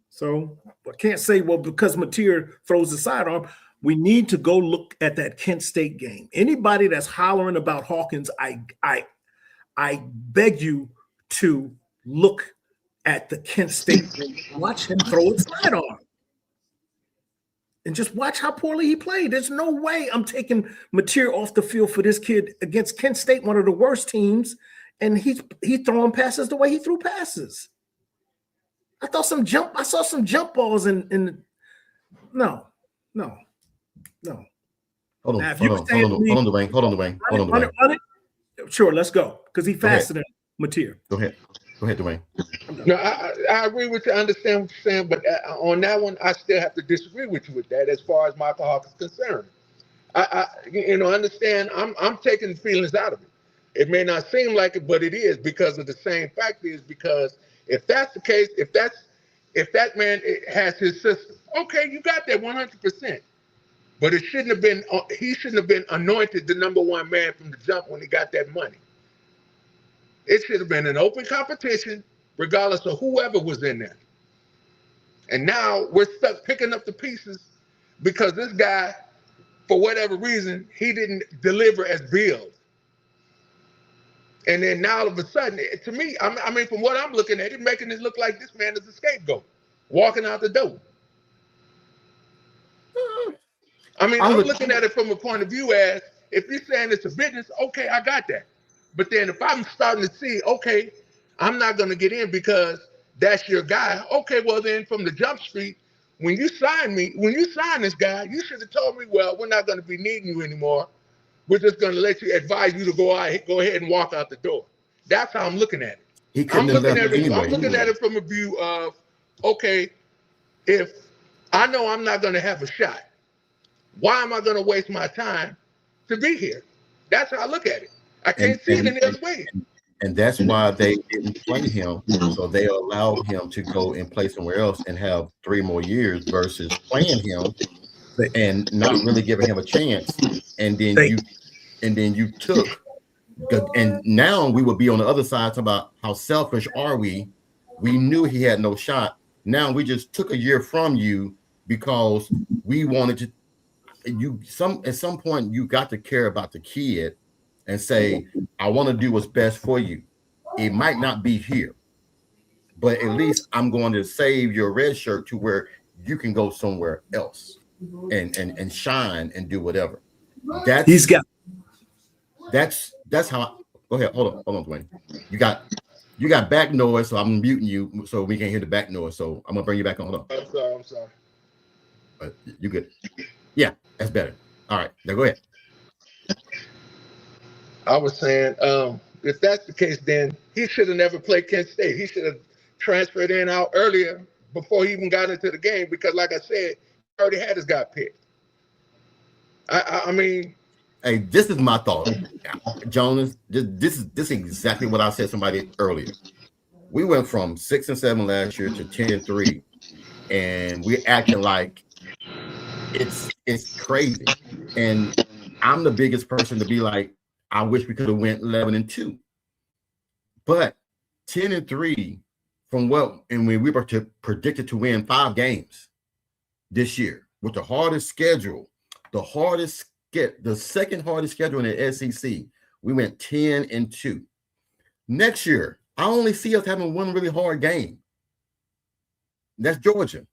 So I can't say, well, because Mateer throws the sidearm, we need to go look at that Kent State game. Anybody that's hollering about Hawkins, I beg you to look at the Kent State game. Watch him throw his sidearm. And just watch how poorly he played. There's no way I'm taking Mateer off the field for this kid against Kent State, one of the worst teams, and he's throwing passes the way he threw passes. I saw some jump balls in no. Hold on, Dwayne. Sure, let's go. Because he's faster than Mateer. Go ahead, Dwayne. No, I agree with you. I understand what you're saying, but on that one, I still have to disagree with you with that. As far as Michael Hawk is concerned, I understand. I'm taking the feelings out of it. It may not seem like it, but it is, because of the same fact is, because if that's the case, if that man has his system, okay, you got that 100%. But it shouldn't have been. He shouldn't have been anointed the number one man from the jump when he got that money. It should have been an open competition, regardless of whoever was in there. And now we're stuck picking up the pieces because this guy, for whatever reason, he didn't deliver as billed. And then now all of a sudden, to me, I mean, from what I'm looking at, it's making it look like this man is a scapegoat, walking out the door. I mean, I'm looking at it from a point of view as, if you're saying it's a business, okay, I got that. But then if I'm starting to see, okay, I'm not going to get in because that's your guy. Okay, well then from the jump street, when you sign this guy, you should have told me, well, we're not going to be needing you anymore. We're just going to let you advise you to go ahead and walk out the door. That's how I'm looking at it. I'm looking at it from a view of, okay, if I know I'm not going to have a shot, why am I going to waste my time to be here? That's how I look at it. I can't see it any other way. And that's why they didn't play him. So they allowed him to go and play somewhere else and have 3 more years versus playing him and not really giving him a chance. And then you took, and now we would be on the other side talking about how selfish are we? We knew he had no shot. Now we just took a year from you because we wanted to. At some point you got to care about the kid and say, I want to do what's best for you. It might not be here, but at least I'm going to save your red shirt to where you can go somewhere else and shine and do whatever. That's how. Go ahead. Hold on, Dwayne. You got back noise, so I'm muting you so we can't hear the back noise. So I'm gonna bring you back on. Hold on. I'm sorry. But you good? Yeah, that's better. All right, now go ahead. I was saying, if that's the case, then he should have never played Kent State. He should have transferred in out earlier before he even got into the game because, like I said, he already had his guy picked. I mean, hey, this is my thought, Jonas. This is exactly what I said to somebody earlier. We went from 6-7 last year to 10-3, and we're acting like it's crazy. And I'm the biggest person to be like, I wish we could have went 11-2, but 10-3 from what, and when we were predicted to win 5 games this year with the hardest schedule, the second hardest schedule in the SEC, we went 10-2. Next year, I only see us having one really hard game. That's Georgia.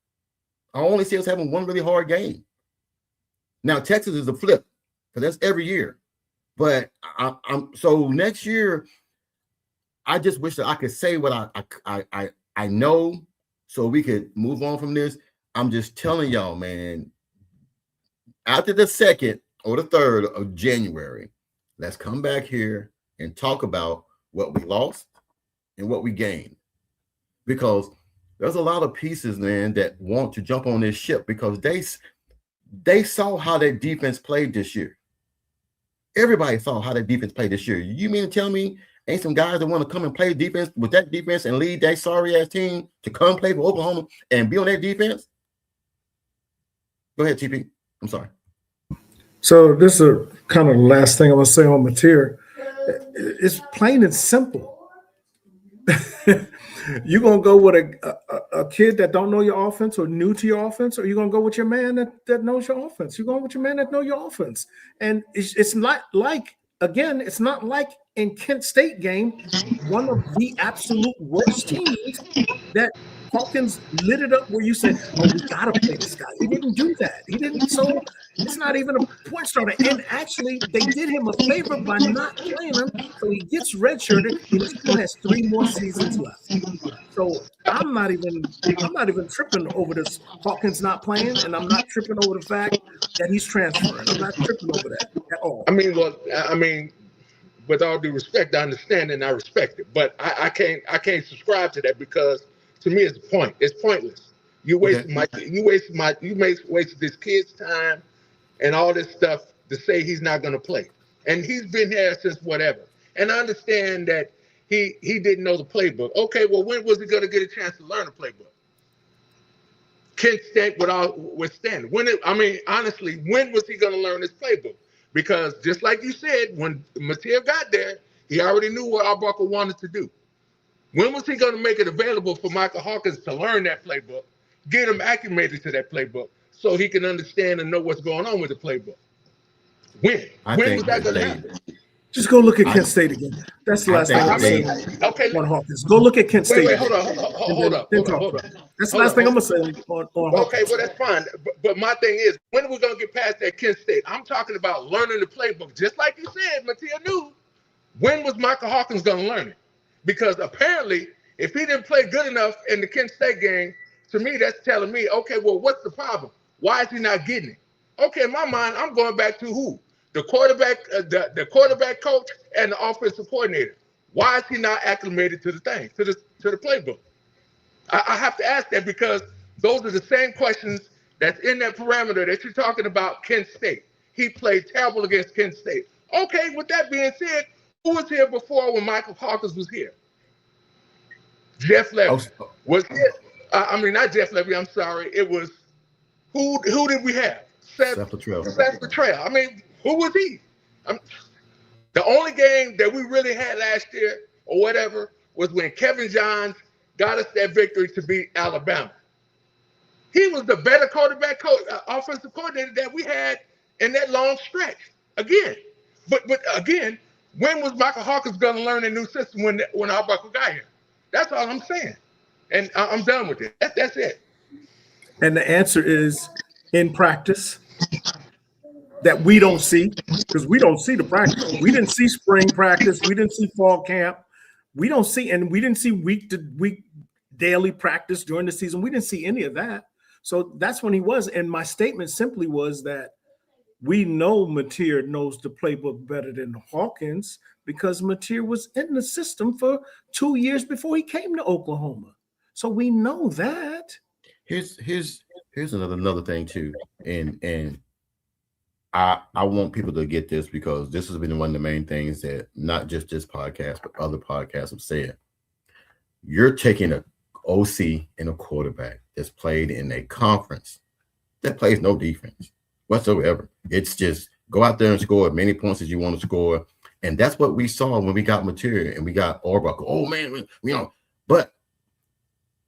I only see us having one really hard game. Now, Texas is a flip, because that's every year. But I'm so next year, I just wish that I could say what I know so we could move on from this. I'm just telling y'all, man, after the 2nd or the 3rd of January, let's come back here and talk about what we lost and what we gained. Because there's a lot of pieces, man, that want to jump on this ship because they saw how that defense played this year. Everybody saw how that defense played this year. You mean to tell me ain't some guys that want to come and play defense with that defense and lead that sorry-ass team to come play for Oklahoma and be on that defense? Go ahead, TP. I'm sorry. So this is kind of the last thing I'm going to say on Mateer. It's plain and simple. You're going to go with a kid that don't know your offense or new to your offense, or you're going to go with your man that knows your offense. You're going with your man that knows your offense. And it's not like, again, it's not like in Kent State game, one of the absolute worst teams that Hawkins lit it up where you said, oh, we got to play this guy. He didn't do that. He didn't. So it's not even a point starter. And actually, they did him a favor by not playing him. So he gets redshirted. He still has 3 more seasons left. So I'm not even tripping over this Hawkins not playing, and I'm not tripping over the fact that he's transferring. I'm not tripping over that at all. I mean, with all due respect, I understand and I respect it, but I can't subscribe to that because to me it's pointless. You wasted this kid's time and all this stuff to say he's not going to play, and he's been here since whatever. And I understand that he didn't know the playbook. Okay, well, when was he going to get a chance to learn the playbook? Kent State withstanding. Honestly, when was he going to learn this playbook? Because just like you said, when Mateer got there, he already knew what Arbuckle wanted to do. When was he going to make it available for Michael Hawkins to learn that playbook, get him acclimated to that playbook so he can understand and know what's going on with the playbook? When was that going to happen? Just go look at Kent State again. That's the last thing I'm saying. Okay. On Hawkins. Go look at Kent State. Wait, hold up. That's the last thing I'm going to say on Hawkins. Okay, well, that's fine. But my thing is, when are we going to get past that Kent State? I'm talking about learning the playbook. Just like you said, Mateer knew. When was Michael Hawkins going to learn it? Because apparently, if he didn't play good enough in the Kent State game, to me, that's telling me, okay, well, what's the problem? Why is he not getting it? Okay, in my mind, I'm going back to who? The quarterback, the quarterback coach, and the offensive coordinator. Why is he not acclimated to the thing, to the playbook? I have to ask that because those are the same questions that's in that parameter that you're talking about. Kent State. He played terrible against Kent State. Okay, with that being said, who was here before when Michael Hawkins was here? Jeff Levy was here. Not Jeff Levy. I'm sorry. It was who did we have? Seth Petral. I mean, who was he? The only game that we really had last year or whatever was when Kevin Johns got us that victory to beat Alabama. He was the better quarterback offensive coordinator that we had in that long stretch. Again, but again, when was Michael Hawkins going to learn a new system when Arbuckle got here? That's all I'm saying, and I'm done with it. That's it. And the answer is in practice. That we don't see, because we don't see the practice. We didn't see spring practice. We didn't see fall camp. We don't see, and we didn't see week to week daily practice during the season. We didn't see any of that. So that's when he was. And my statement simply was that we know Mateer knows the playbook better than Hawkins because Mateer was in the system for 2 years before he came to Oklahoma. So we know that. Here's another thing too, and I want people to get this because this has been one of the main things that not just this podcast but other podcasts have said. You're taking a OC and a quarterback that's played in a conference that plays no defense whatsoever. It's just go out there and score as many points as you want to score, and that's what we saw when we got Mateer and we got Arbuckle. Oh man, but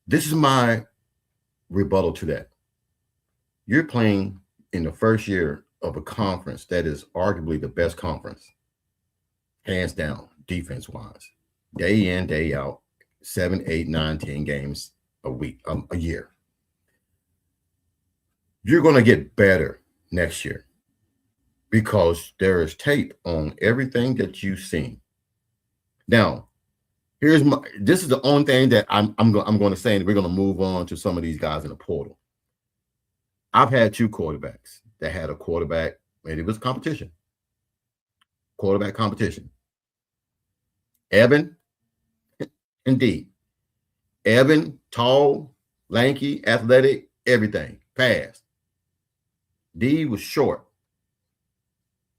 this is my rebuttal to that. You're playing in the first year of a conference that is arguably the best conference, hands down, defense-wise, day in, day out, 7, 8, 9, 10 games a year. You're going to get better next year because there is tape on everything that you've seen. Now, this is the only thing that I'm going to say, and we're going to move on to some of these guys in the portal. I've had 2 quarterbacks that had a quarterback, and it was competition. Quarterback competition. Evan and D. Evan, tall, lanky, athletic, everything, fast. D was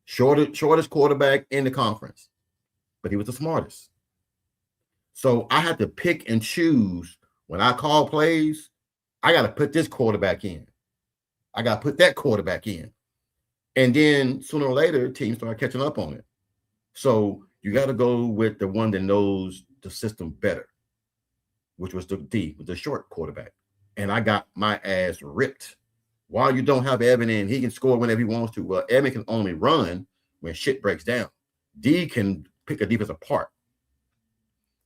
shortest quarterback in the conference, but he was the smartest. So I had to pick and choose when I call plays. I got to put this quarterback in. I got to put that quarterback in. And then sooner or later, teams start catching up on it. So you got to go with the one that knows the system better, which was the short quarterback. And I got my ass ripped. While you don't have Evan in, he can score whenever he wants to. Well, Evan can only run when shit breaks down. D can pick a defense apart.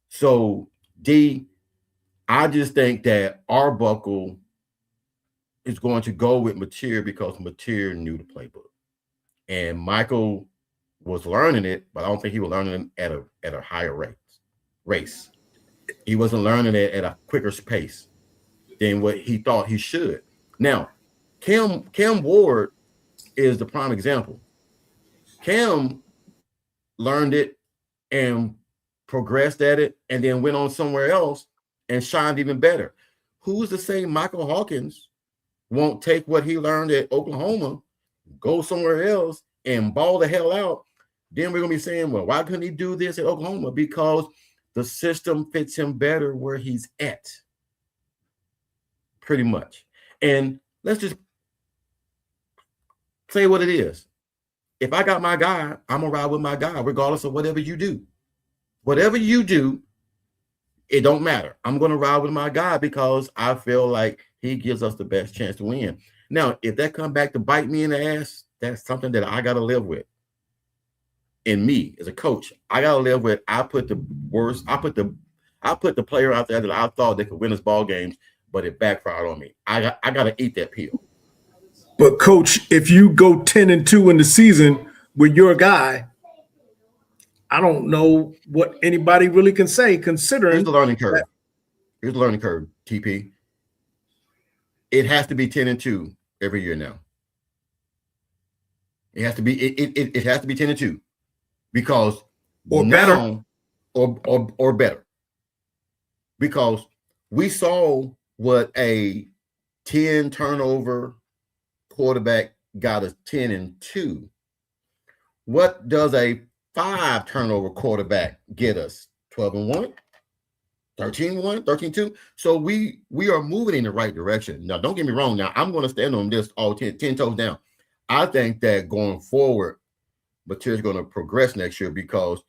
So D, I just think that Arbuckle is going to go with Mateer because Mateer knew the playbook. And Michael was learning it, but I don't think he was learning it at a higher race. He wasn't learning it at a quicker pace than what he thought he should. Now, Cam Ward is the prime example. Cam learned it and progressed at it and then went on somewhere else and shined even better. Who's to say Michael Hawkins won't take what he learned at Oklahoma, go somewhere else and ball the hell out? Then we're going to be saying, well, why couldn't he do this at Oklahoma? Because the system fits him better where he's at. Pretty much. And let's just say what it is. If I got my guy, I'm going to ride with my guy, regardless of whatever you do. Whatever you do, it don't matter. I'm going to ride with my guy because I feel like he gives us the best chance to win. Now, if that come back to bite me in the ass, that's something that I got to live with. And me as a coach, I got to live with. I put the player out there that I thought they could win us ball games, but it backfired on me. I got to eat that pill. But coach, if you go 10-2 in the season with your guy, I don't know what anybody really can say considering. Here's the learning curve. Here's the learning curve, TP. It has to be 10-2 every year now. It has to be it has to be 10-2 because or now, better or better. Because we saw what a 10 turnover quarterback got us 10-2. What does a 5 turnover quarterback get us? 12-1, 13-1, 13-2. So we are moving in the right direction. Now, don't get me wrong. Now, I'm going to stand on this all 10 toes down. I think that going forward, Mateer is going to progress next year because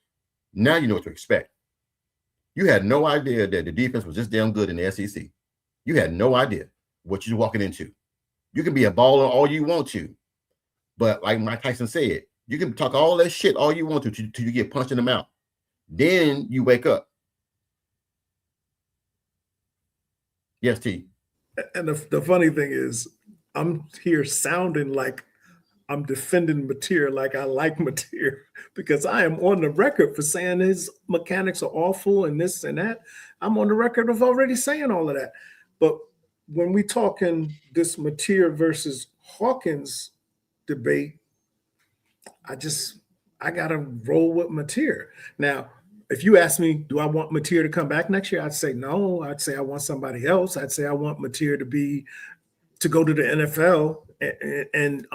now you know what to expect. You had no idea that the defense was this damn good in the SEC. You had no idea what you're walking into. You can be a baller all you want to, but like Mike Tyson said, you can talk all that shit all you want to till you get punched in the mouth. Then you wake up. Yes, T. And the funny thing is, I'm here sounding like I'm defending Mateer, like I like Mateer, because I am on the record for saying his mechanics are awful and this and that. I'm on the record of already saying all of that. But when we talking this Mateer versus Hawkins debate, I gotta roll with Mateer. Now, if you ask me, do I want Mateer to come back next year? I'd say no. I'd say I want somebody else. I'd say I want Mateer to go to the NFL and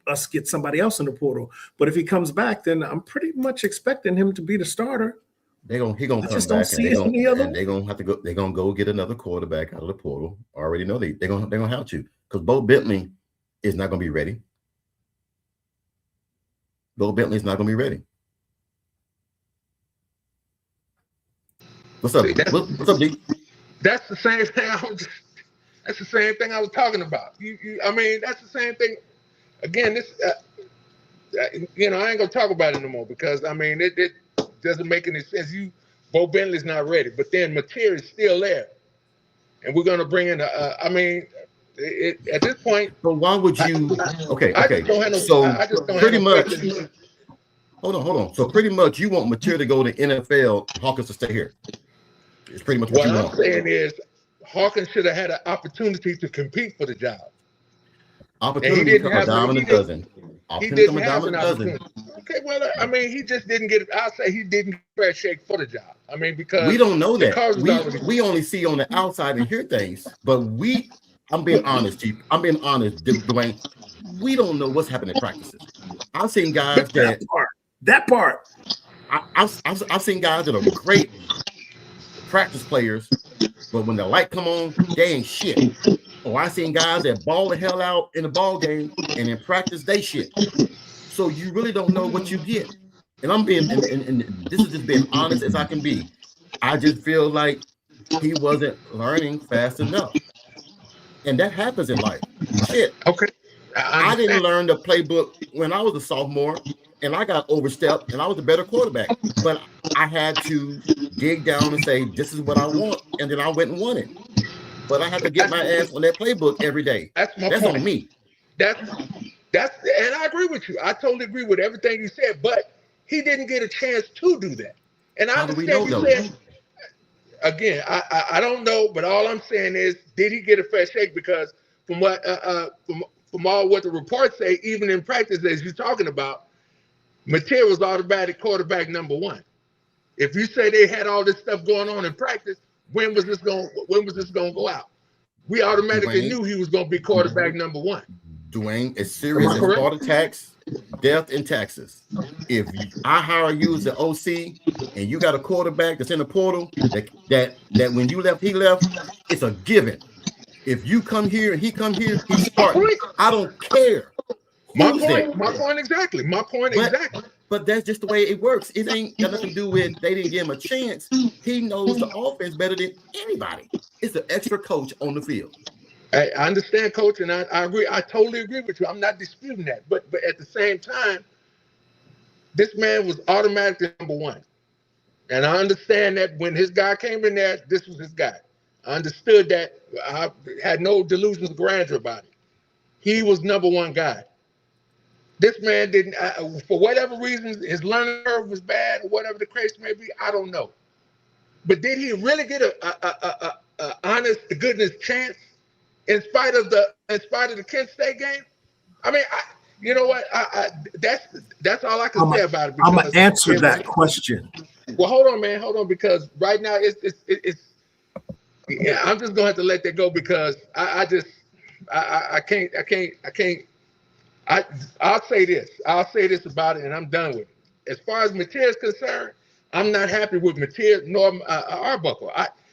us get somebody else in the portal. But if he comes back, then I'm pretty much expecting him to be the starter. He gonna come back, and they're gonna have to go. They're gonna go get another quarterback out of the portal. I already know they're gonna have to, because Bo Bentley is not gonna be ready. Bo Bentley's not gonna be ready. What's up? What's up, D? That's the same thing. That's the same thing I was talking about. I mean, that's the same thing. Again, this, I ain't gonna talk about it no more, because I mean, it doesn't make any sense. Bo Bentley's not ready, but then Mateer is still there, and we're gonna bring in. At this point. So why would you? Okay. Pretty much. Hold on. So pretty much, you want Mateer to go to NFL, Hawkins to stay here. It's pretty much what you want. What I'm saying is, Hawkins should have had an opportunity to compete for the job. Opportunity come a dime a dozen. Okay, well, I mean, he just didn't get it. I'll say he didn't get a fair shake for the job. I mean, because we don't know that. We only see on the outside and hear things, but I'm being honest, Chief. I'm being honest, Dwayne. We don't know what's happening in practices. I've seen guys that part. I've seen guys that are great practice players, but when the light come on, they ain't shit. Or I seen guys that ball the hell out in the ball game, and in practice they shit. So you really don't know what you get. And I'm being, and this is just being honest as I can be. I just feel like he wasn't learning fast enough, and that happens in life. Shit. Okay. I didn't learn the playbook when I was a sophomore, and I got overstepped, and I was a better quarterback. But I had to dig down and say, this is what I want, and then I went and won it. But I had to get my ass on that playbook every day. That's point. On me. That's, and I agree with you. I totally agree with everything you said, but he didn't get a chance to do that. And I understand you said, again, I don't know, but all I'm saying is, did he get a fair shake? Because from what from all what the reports say, even in practice, as you're talking about, Mateer was automatic quarterback number one. If you say they had all this stuff going on in practice, when was this going to go out? We automatically knew he was going to be quarterback number one. Dwayne, as serious as heart attacks, death, and taxes. If I hire you as the OC and you got a quarterback that's in the portal, that when you left, he left, it's a given. If you come here and he come here, he's starting. I don't care. My point exactly. But that's just the way it works. It ain't got nothing to do with they didn't give him a chance. He knows the offense better than anybody. It's an extra coach on the field. I understand, Coach, and I agree. I totally agree with you. I'm not disputing that. But at the same time, this man was automatically number one. And I understand that when his guy came in there, this was his guy. I understood that. I had no delusions of grandeur about it. He was number one guy. This man didn't, for whatever reason, his learning curve was bad, or whatever the case may be. I don't know. But did he really get a honest to goodness chance in spite of the Kent State game? I mean, you know what? That's all I can say about it. I'm gonna answer that question. Well, hold on, man. Hold on, because right now it's yeah, I'm just gonna have to let that go, because I can't. I'll say this. I'll say this about it, and I'm done with it. As far as Mateer is concerned, I'm not happy with Mateer nor Arbuckle.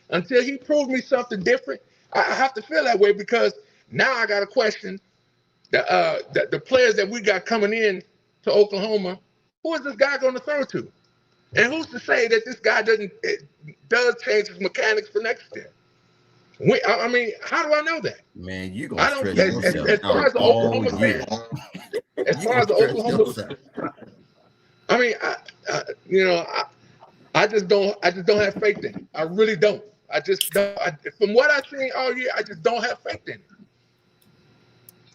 Until he proves me something different, I have to feel that way, because now I got to question the players that we got coming in to Oklahoma. Who is this guy going to throw to? And who's to say that this guy does change his mechanics for next year? I mean, how do I know that? Man, you gonna stress yourself as far as the Oklahoma fan. As far as the Oklahoma fan. I mean, I just don't have faith in it. I really don't. I just don't. From what I've seen all year, I just don't have faith in it.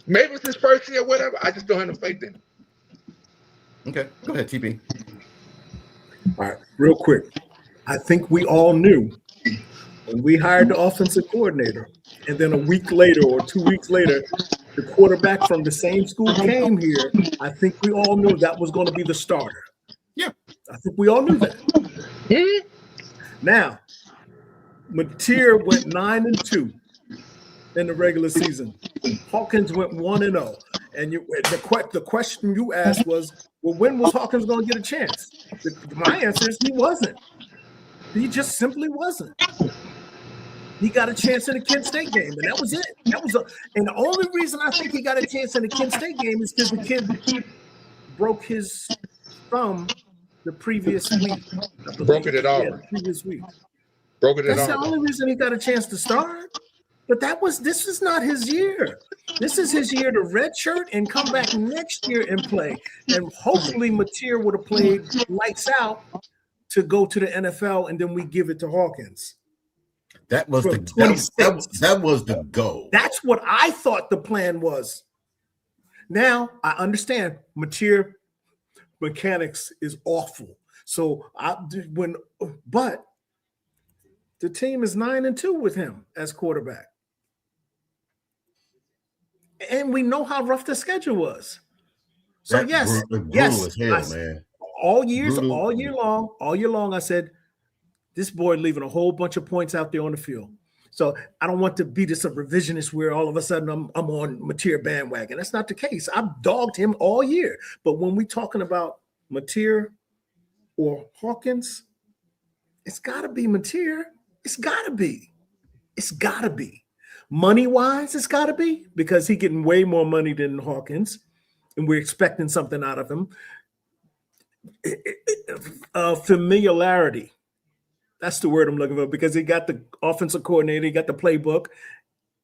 Maybe it's his first year, whatever. I just don't have no faith in it. Okay, go ahead, TP. All right, real quick. I think we all knew when we hired the offensive coordinator, and then a week later or 2 weeks later, The quarterback from the same school came here. I think we all knew that was going to be the starter. Yeah. I think we all knew that. Hmm? Now, Mateer went 9-2 in the regular season. Hawkins went 1-0. And the question you asked was, well, when was Hawkins going to get a chance? My answer is he wasn't. He just simply wasn't. He got a chance in the Kent State game, and that was it. And the only reason I think he got a chance in the Kent State game is because the kid broke his thumb the previous week. Broke it at Auburn. The previous week. Broke it at That's the Auburn. only reason he got a chance to start. But this is not his year. This is his year to redshirt and come back next year and play. And hopefully Mateer would have played lights out to go to the NFL, and then we give it to Hawkins. That was From the 26. that was the goal. That's what I thought the plan was. Now I understand Mateer mechanics is awful. So but the team is 9-2 with him as quarterback. And we know how rough the schedule was. So That yes, brutal yes, as hell, man. all year Brutal. long, I said, this boy leaving a whole bunch of points out there on the field. So I don't want to be this a revisionist where all of a sudden I'm on Mateer bandwagon. That's not the case. I've dogged him all year. But when we're talking about Mateer or Hawkins, it's got to be Mateer. It's got to be. It's got to be. Money-wise, it's got to be, because he's getting way more money than Hawkins, and we're expecting something out of him. Familiarity. That's the word I'm looking for, because he got the offensive coordinator, he got the playbook,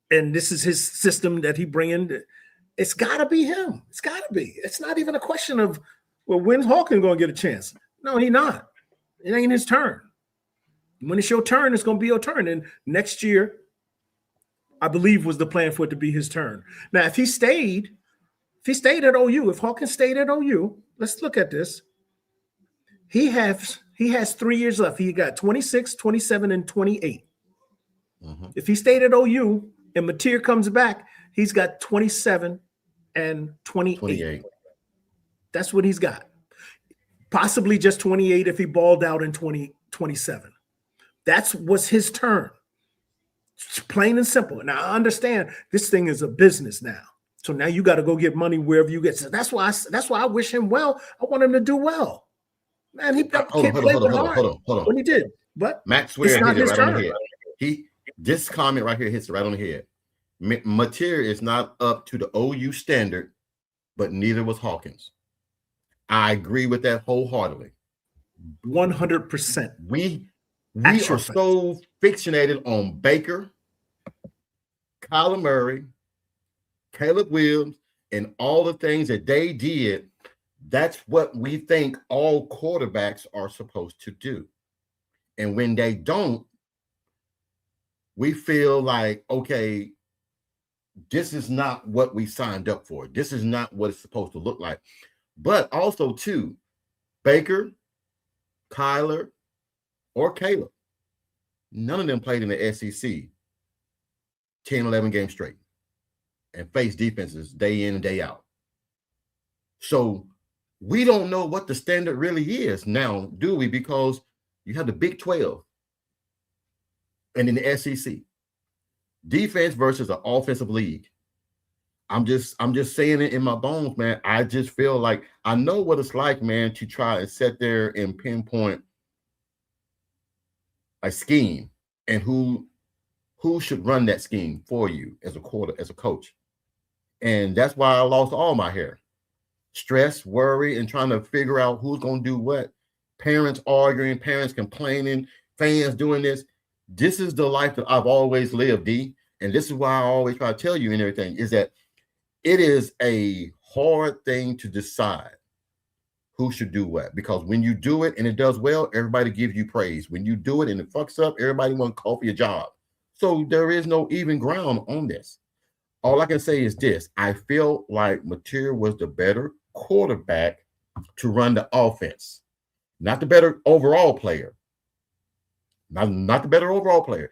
and this is his system that he bring in. It's got to be him. It's got to be. It's not even a question of, well, when's Hawkins going to get a chance? No, he's not. It ain't his turn. When it's your turn, it's going to be your turn. And next year, I believe, was the plan for it to be his turn. Now, if he stayed at OU, if Hawkins stayed at OU, let's look at this. He has 3 years left. He got 26, 27, and 28. Mm-hmm. If he stayed at OU and Mateer comes back, he's got 27 and 28. That's what he's got. Possibly just 28 if he balled out in 2027. That's what's his turn. It's plain and simple. Now, I understand this thing is a business now. So now you got to go get money wherever you get. So that's why I wish him well. I want him to do well. Man, he can't play hard when he did. But Matt Swear not hit it his right on the turn. head. This comment right here hits it right on the head. Mateer is not up to the OU standard, but neither was Hawkins. I agree with that wholeheartedly. 100%. We are so fixated on Baker, Kyler Murray, Caleb Williams, and all the things that they did. That's what we think all quarterbacks are supposed to do. And when they don't, we feel like, okay, this is not what we signed up for. This is not what it's supposed to look like. But also, too, Baker, Kyler, or Caleb, none of them played in the SEC 10, 11 games straight and faced defenses day in and day out. So we don't know what the standard really is now, do we? Because you have the Big 12 and in the SEC. Defense versus an offensive league. I'm just saying it in my bones, man. I just feel like I know what it's like, man, to try and sit there and pinpoint a scheme and who should run that scheme for you as a coach. And that's why I lost all my hair. Stress, worry, and trying to figure out who's going to do what. Parents arguing, parents complaining, fans doing this. This is the life that I've always lived, D. And this is why I always try to tell you and everything, is that it is a hard thing to decide who should do what. Because when you do it and it does well, everybody gives you praise. When you do it and it fucks up, everybody wants to call for your job. So there is no even ground on this. All I can say is this. I feel like Mateer was the better quarterback to run the offense. Not the better overall player. Not the better overall player.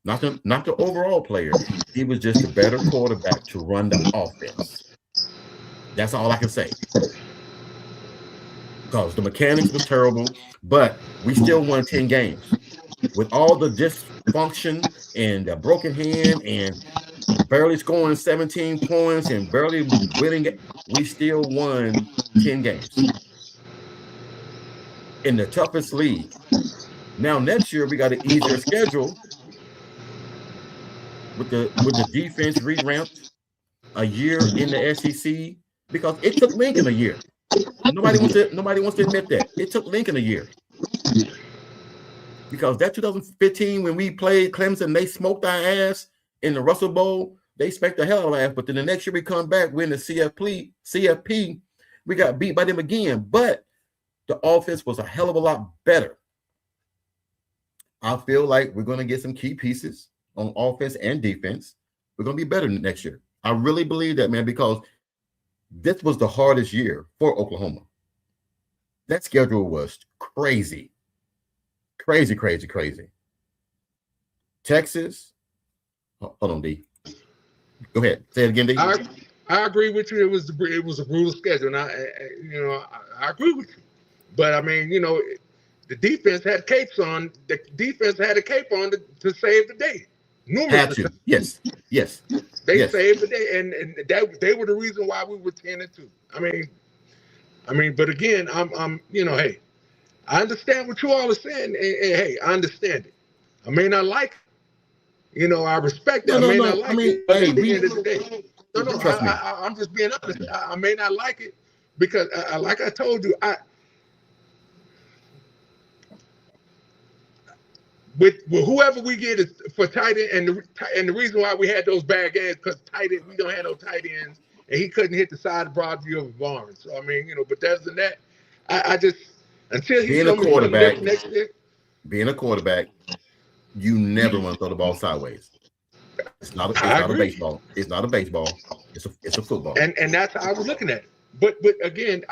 not the overall player. He was just a better quarterback to run the offense. That's all I can say. Because the mechanics was terrible, but we still won 10 games. With all the dysfunction and the broken hand and barely scoring 17 points and barely winning it, we still won 10 games in the toughest league. Now next year we got an easier schedule with the defense re-ramped, a year in the SEC, because it took Lincoln a year. Nobody wants to admit that it took Lincoln a year. Because that 2015, when we played Clemson, they smoked our ass in the Russell Bowl. They spanked the hell out of our ass. But then the next year we come back, win the CFP, we got beat by them again. But the offense was a hell of a lot better. I feel like we're going to get some key pieces on offense and defense. We're going to be better next year. I really believe that, man, because this was the hardest year for Oklahoma. That schedule was crazy. Crazy. Texas. Hold on, D. Go ahead. Say it again, D. I agree with you. It was a brutal schedule, and I agree with you. But I mean, the defense had capes on. The defense had a cape on to save the day. Had to. Yes. They saved the day, and that they were the reason why we were 10-2. I mean, but again, I'm hey. I understand what you all are saying, and hey, I understand it. I may not like it. I respect it. I may not like it. But at the end of the day, I'm just being honest. I may not like it because, like I told you, with whoever we get is for tight end, and the reason why we had those bad games because tight end, we don't have no tight ends, and he couldn't hit the side of Broadview of Barnes. So I mean, but other than that, I just. Until he's being a quarterback, you never want to throw the ball sideways. It's not a baseball. It's not a baseball. It's a football. And that's how I was looking at it. But again,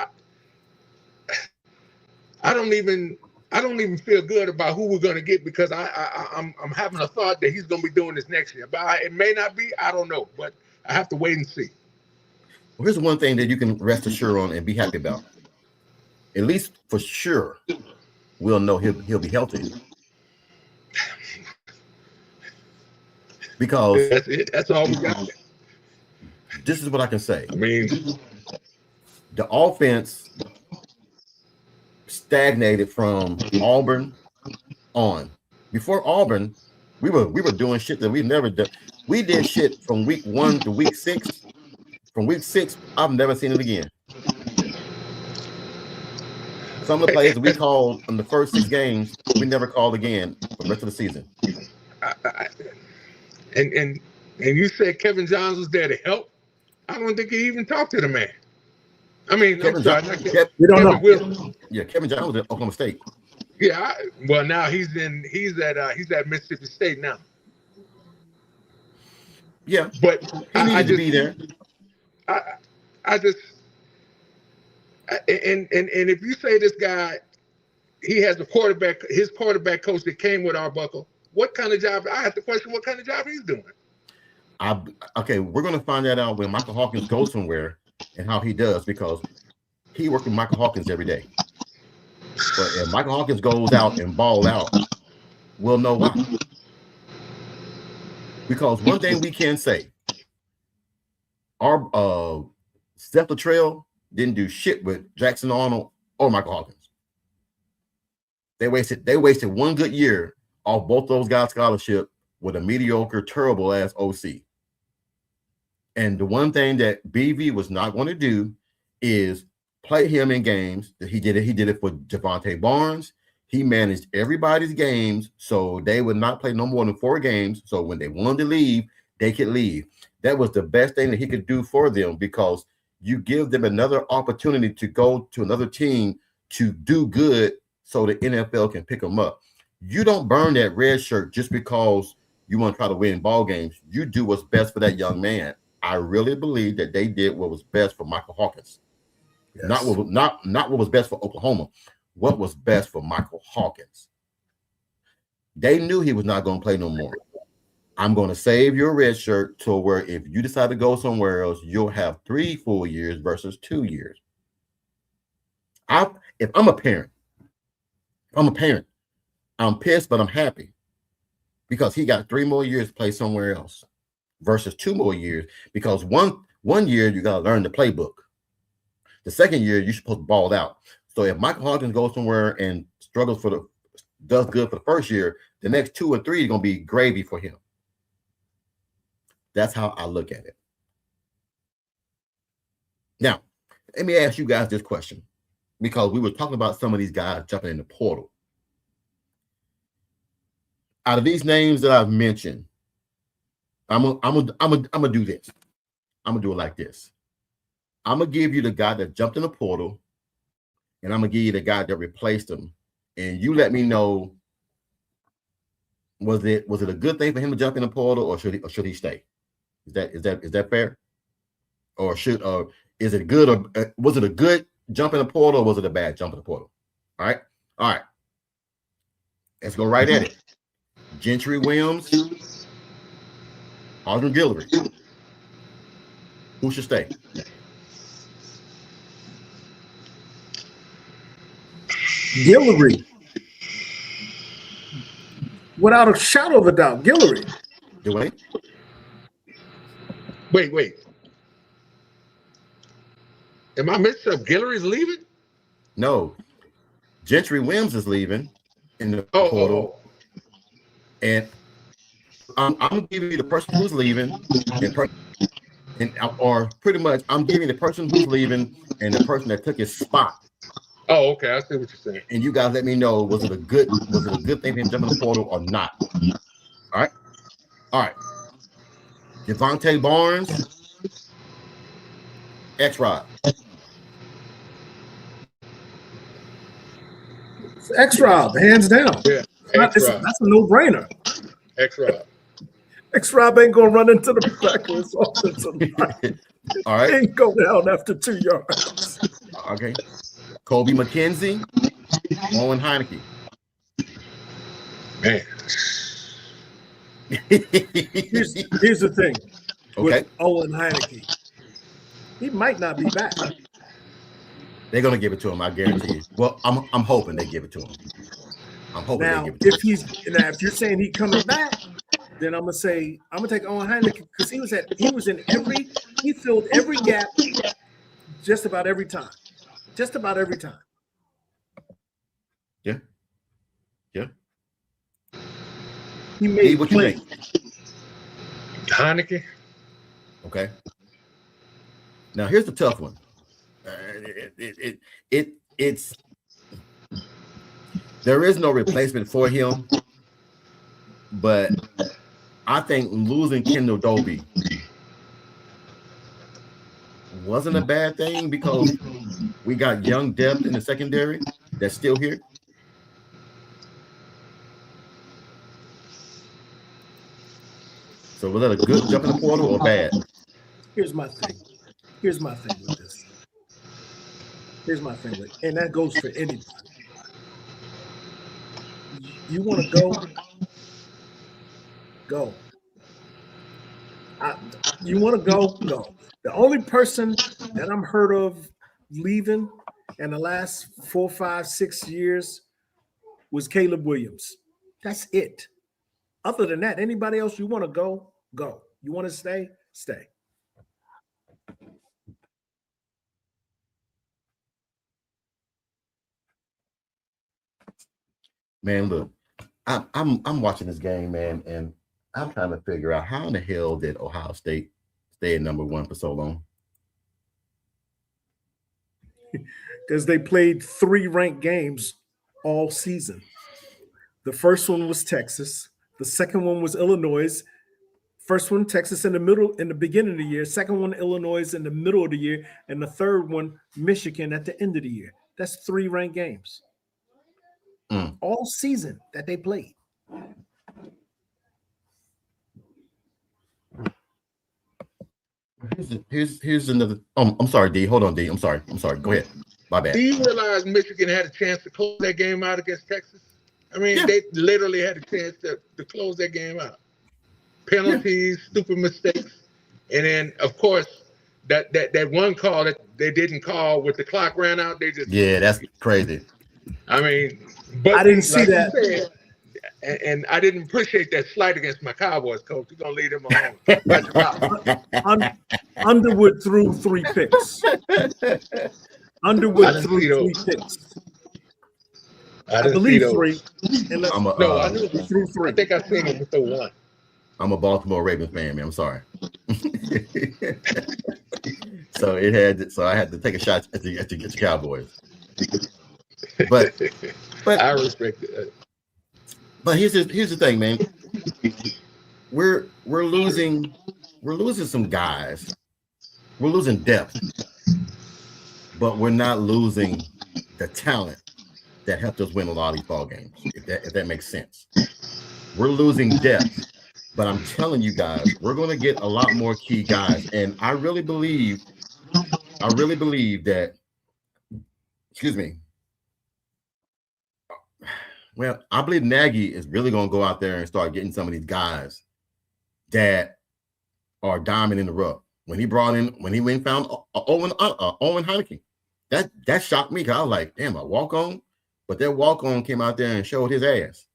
I don't even feel good about who we're going to get because I'm having a thought that he's going to be doing this next year. But it may not be. I don't know. But I have to wait and see. Well, here's one thing that you can rest assured on and be happy about. At least for sure, we'll know he'll be healthy. Because that's it. That's all we got. This is what I can say. I mean, the offense stagnated from Auburn on. Before Auburn, we were doing shit that we've never done. We did shit from week 1 to week 6. From week 6, I've never seen it again. Some of the players we called in the first 6 games, we never called again for the rest of the season. And you said Kevin Johns was there to help. I don't think he even talked to the man. I mean, we don't know. Wilson. Yeah, Kevin Johns was at Oklahoma State. Yeah, well now he's at Mississippi State now. Yeah, but he needed to be there. I just. And if you say this guy, he has his quarterback coach that came with Arbuckle, what kind of job? I have to question what kind of job he's doing. Okay, we're going to find that out when Michael Hawkins goes somewhere and how he does because he worked with Michael Hawkins every day. But if Michael Hawkins goes out and ball out, we'll know why. Because one thing we can say, our Seth Luttrell didn't do shit with Jackson Arnold or Michael Hawkins. They wasted one good year off both those guys' scholarship with a mediocre, terrible ass OC. And the one thing that BV was not going to do is play him in games. That he did it for Javonte Barnes. He managed everybody's games, so they would not play no more than 4 games. So when they wanted to leave, they could leave. That was the best thing that he could do for them because you give them another opportunity to go to another team to do good so the NFL can pick them up. You don't burn that red shirt just because you want to try to win ball games. You do what's best for that young man. I really believe that they did what was best for Michael Hawkins. Yes. Not what was best for Oklahoma. What was best for Michael Hawkins. They knew he was not going to play no more. I'm going to save your red shirt to where if you decide to go somewhere else, you'll have 3 full years versus 2 years. If I'm a parent, I'm pissed, but I'm happy because he got 3 more years to play somewhere else versus 2 more years, because one year you got to learn the playbook. The second year you're supposed to ball out. So if Michael Hawkins goes somewhere and does good for the first year, the next 2 or 3 are going to be gravy for him. That's how I look at it. Now, let me ask you guys this question, because we were talking about some of these guys jumping in the portal. Out of these names that I've mentioned, I'm gonna do this. I'm gonna do it like this. I'm gonna give you the guy that jumped in the portal, and I'm gonna give you the guy that replaced him, and you let me know, was it a good thing for him to jump in the portal, or should he stay? Is that fair? Or is it good, or was it a good jump in the portal, or was it a bad jump in the portal? All right. Let's go right at it. Gentry Williams, Audrey Guillory. Who should stay? Guillory. Without a shadow of a doubt, Guillory. Dwayne? Wait. Am I missing up? Guillory's leaving? No. Gentry Williams is leaving in the portal. And I'm giving you the person who's leaving, or pretty much I'm giving the person who's leaving and the person that took his spot. Oh, okay. I see what you're saying. And you guys let me know, was it a good thing for him jumping the portal or not? All right. Devontae Barnes, X-Rod. X-Rod, hands down. Yeah, That's a no-brainer. X-Rod. X-Rod ain't gonna run into the Packers offensive line. All right. He ain't go down after 2 yards. Okay. Kobe McKenzie, Owen Heineke. Man. Here's the thing. Okay. With Owen Heineke, he might not be back. They're gonna give it to him, I guarantee you. Well, I'm hoping they give it to him. I'm hoping Now, they give it to him. if you're saying he coming back, then I'm gonna take Owen Heineke, because he filled every gap just about every time. Just about every time. Yeah. He made what you plays. think? Heineke. Okay. Now here's the tough one. It's there is no replacement for him, but I think losing Kendall Dobie wasn't a bad thing, because we got young depth in the secondary that's still here. So was that a good jump in the portal or bad? Here's my thing with this. And that goes for anybody. You want to go? You want to go? The only person that I'm heard of leaving in the last 4, 5, 6 years was Caleb Williams. That's it. Other than that, anybody else you want to go? You want to stay? Stay. Man, look, I'm watching this game, man, and I'm trying to figure out how in the hell did Ohio State stay at number 1 for so long? Because they played 3 ranked games all season. The first one was Texas. The second one was Illinois. First one, Texas in the beginning of the year. Second one, Illinois in the middle of the year. And the third one, Michigan at the end of the year. That's 3 ranked games. All season that they played. Here's another. I'm sorry, D. Hold on, D. I'm sorry. Go ahead. My bad. Do you realize Michigan had a chance to close that game out against Texas? I mean, They literally had a chance to close that game out. penalties, stupid mistakes, and then of course that one call that they didn't call with the clock ran out. They just that's crazy. I mean, but I didn't see like that. you said, and I didn't appreciate that slight against my Cowboys coach. You're gonna leave them alone. Watch your mouth. Underwood threw 3 picks. Underwood threw 3 picks. I believe 3. And No, I knew he threw 3. I think I seen him throw 1. I'm a Baltimore Ravens fan, man. I'm sorry. So I had to take a shot at the Cowboys. But I respect it. But here's the thing, man. We're losing some guys. We're losing depth, but we're not losing the talent that helped us win a lot of these ball games. If that makes sense. We're losing depth, but I'm telling you guys, we're going to get a lot more key guys, and I really believe that. Excuse me. Well, I believe Nagy is really going to go out there and start getting some of these guys that are diamond in the rough. When he went and found Owen Heineke, that shocked me because I was like, damn, a walk-on? But that walk-on came out there and showed his ass.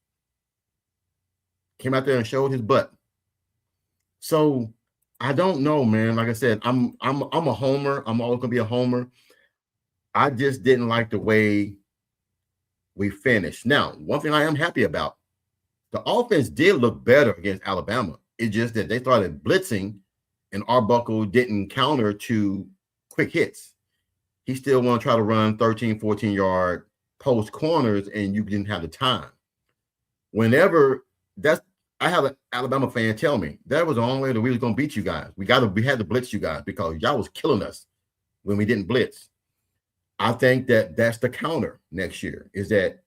Came out there and showed his butt. So I don't know, man. Like I said, I'm a homer. I'm always gonna be a homer. I just didn't like the way we finished. Now, one thing I am happy about, the offense did look better against Alabama. It's just that they started blitzing and Arbuckle didn't counter to quick hits. He still want to try to run 13, 14-yard post corners, and you didn't have the time. I have an Alabama fan tell me that was the only way that we was going to beat you guys. We had to blitz you guys because y'all was killing us when we didn't blitz. I think that's the counter next year, is that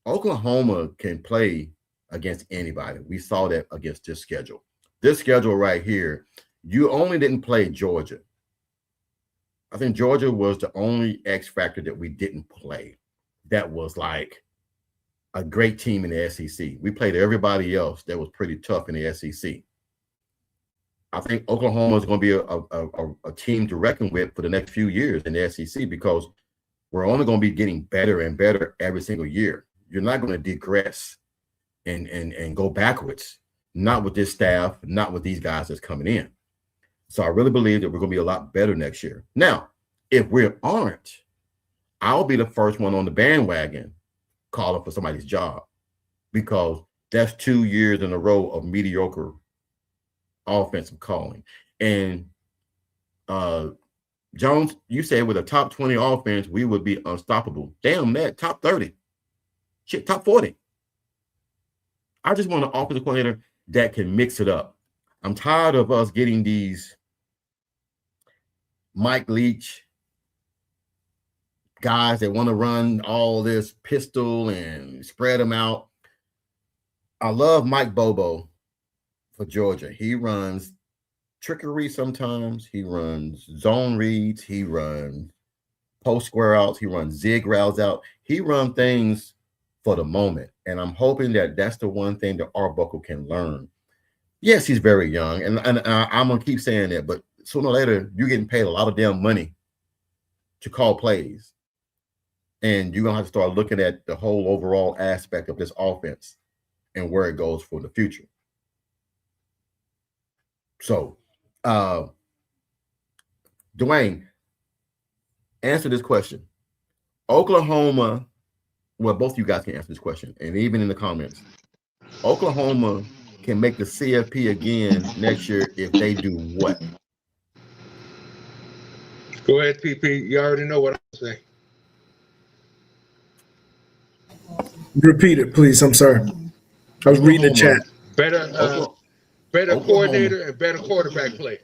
Oklahoma can play against anybody. We saw that against this schedule. This schedule right here, you only didn't play Georgia. I think Georgia was the only X factor that we didn't play. That was like a great team in the SEC. We played everybody else that was pretty tough in the SEC. I think Oklahoma is going to be a team to reckon with for the next few years in the SEC because we're only going to be getting better and better every single year. You're not going to digress and go backwards. Not with this staff, not with these guys that's coming in. So I really believe that we're going to be a lot better next year. Now, if we aren't, I'll be the first one on the bandwagon calling for somebody's job because that's 2 years in a row of mediocre offensive calling. And Jones, you said with a top 20 offense, we would be unstoppable. Damn that, top 30. Shit, top 40. I just want an offensive coordinator that can mix it up. I'm tired of us getting these Mike Leach guys that want to run all this pistol and spread them out. I love Mike Bobo for Georgia. He runs trickery sometimes. He runs zone reads. He runs post square outs. He runs zig routes out. He runs things for the moment. And I'm hoping that that's the one thing that Arbuckle can learn. Yes, he's very young. And I'm going to keep saying that. But sooner or later, you're getting paid a lot of damn money to call plays. And you're going to have to start looking at the whole overall aspect of this offense and where it goes for the future. So, Dwayne, answer this question. Oklahoma, well, both of you guys can answer this question, and even in the comments. Oklahoma can make the CFP again next year if they do what? Go ahead, TP. You already know what I'm saying. Repeat it, please. I'm sorry. I was reading the chat. Better Oklahoma. Coordinator and better quarterback play.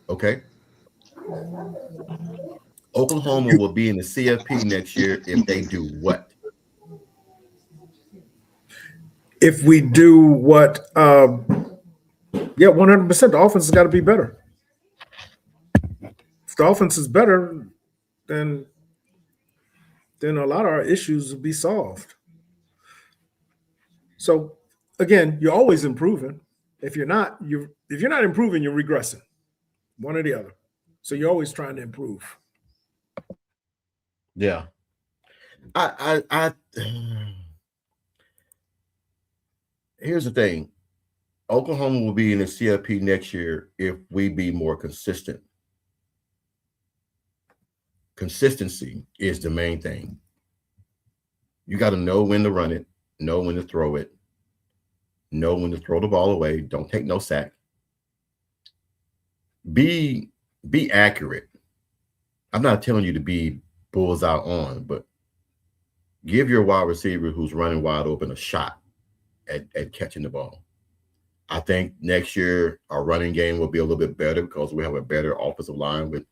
Okay. Oklahoma will be in the CFP next year if they do what? If we do what, 100%, the offense has got to be better. If the offense is better, then a lot of our issues will be solved. So, again, you're always improving. If you're not improving, you're regressing. One or the other. So you're always trying to improve. Yeah. I here's the thing. Oklahoma will be in the CFP next year if we be more consistent. Consistency is the main thing. You got to know when to run it, know when to throw it, know when to throw the ball away. Don't take no sack. Be accurate. I'm not telling you to be bullseye on, but give your wide receiver who's running wide open a shot at catching the ball. I think next year our running game will be a little bit better because we have a better offensive line with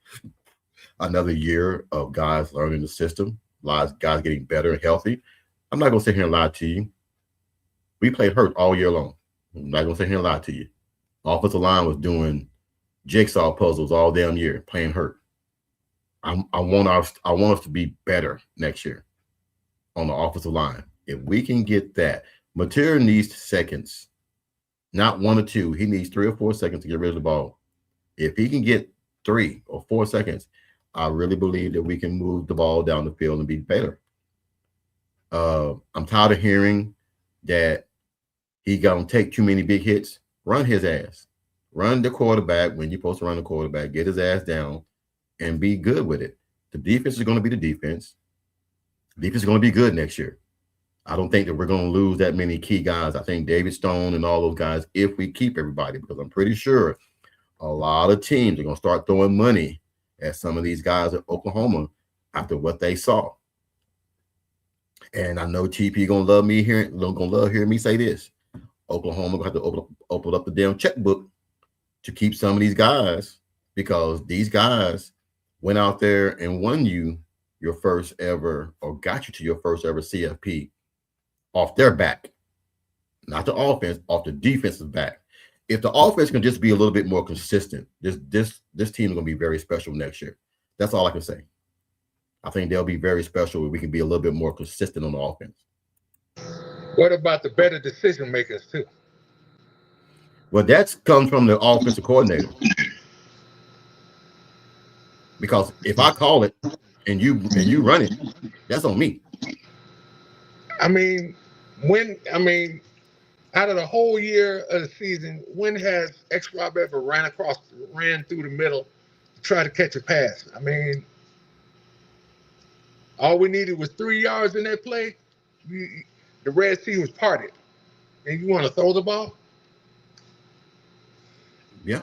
another year of guys learning the system, guys getting better and healthy. I'm not going to sit here and lie to you. We played hurt all year long. I'm not going to sit here and lie to you. Offensive line was doing jigsaw puzzles all damn year, playing hurt. I want us to be better next year on the offensive line. If we can get that, Mateer needs seconds. Not 1 or 2. He needs 3 or 4 seconds to get rid of the ball. If he can get 3 or 4 seconds, I really believe that we can move the ball down the field and be better. I'm tired of hearing that he gonna take too many big hits. Run his ass. Run the quarterback when you're supposed to run the quarterback. Get his ass down and be good with it. The defense is going to be the defense. The defense is going to be good next year. I don't think that we're going to lose that many key guys. I think David Stone and all those guys, if we keep everybody, because I'm pretty sure a lot of teams are going to start throwing money at some of these guys at Oklahoma after what they saw. And I know TP going to love hearing me say this. Oklahoma going to have to open up the damn checkbook to keep some of these guys, because these guys went out there and won you your first ever, or got you to your first ever CFP off their back, not the offense, off the defensive back. If the offense can just be a little bit more consistent, this team is going to be very special next year. That's all I can say. I think they'll be very special if we can be a little bit more consistent on the offense. What about the better decision makers too? Well, that comes from the offensive coordinator. Because if I call it and you run it, that's on me. I mean, out of the whole year of the season, when has X-Rob ever ran through the middle to try to catch a pass? I mean, all we needed was 3 yards in that play. The Red Sea was parted. And you want to throw the ball? Yeah.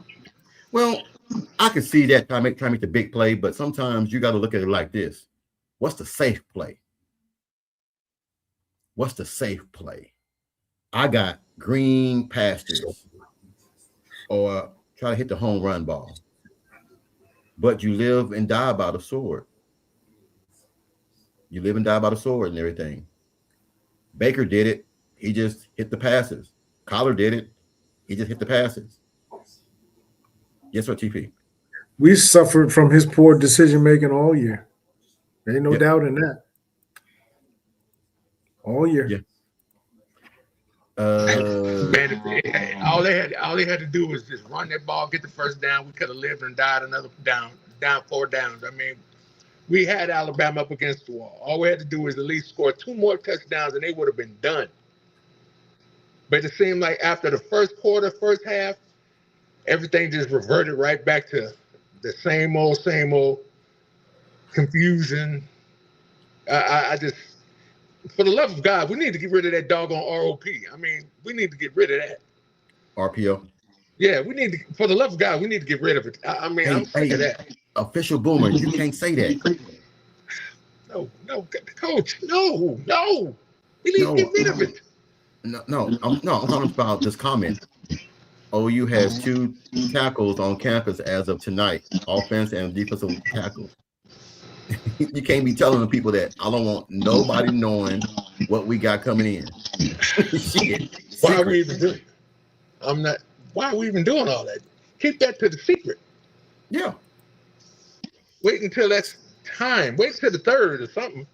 Well, I can see that trying to make the big play, but sometimes you got to look at it like this. What's the safe play? What's the safe play? I got green pastures, or try to hit the home run ball. But you live and die by the sword. You live and die by the sword and everything. Baker did it. He just hit the passes. Collar did it. He just hit the passes. Yes, sir, TP. We suffered from his poor decision making all year. There ain't no doubt in that. All year. Yeah. Man, all they had to do was just run that ball, get the first down. We could have lived and died another down 4 downs. I mean, we had Alabama up against the wall. All we had to do was at least score 2 more touchdowns, and they would have been done. But it seemed like after the first quarter, first half, everything just reverted right back to the same old confusion. I just, for the love of God, we need to get rid of that doggone ROP. I mean, we need to get rid of that. RPO? Yeah, we need to, for the love of God, we need to get rid of it. I mean, I'm sick of that. Official Boomer, you can't say that. No, Coach, no. We need to get rid of it. I'm talking about this comment. OU has 2 tackles on campus as of tonight, offense and defensive tackles. You can't be telling the people that. I don't want nobody knowing what we got coming in. Shit. Why are we even doing it? Why are we even doing all that? Keep that to the secret. Yeah. Wait until that's time. Wait till the 3rd or something.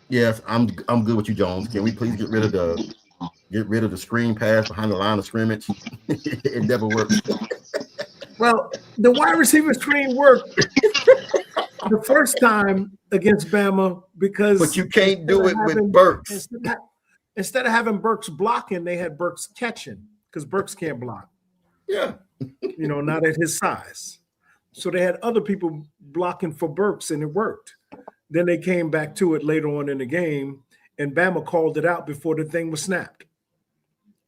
Yes, I'm good with you, Jones. Can we please get rid of get rid of the screen pass behind the line of scrimmage. It never works. Well, the wide receiver screen worked the first time against Bama because But you can't do it with Burks. Instead of having Burks blocking, they had Burks catching because Burks can't block. Yeah. Not at his size. So they had other people blocking for Burks, and it worked. Then they came back to it later on in the game, and Bama called it out before the thing was snapped.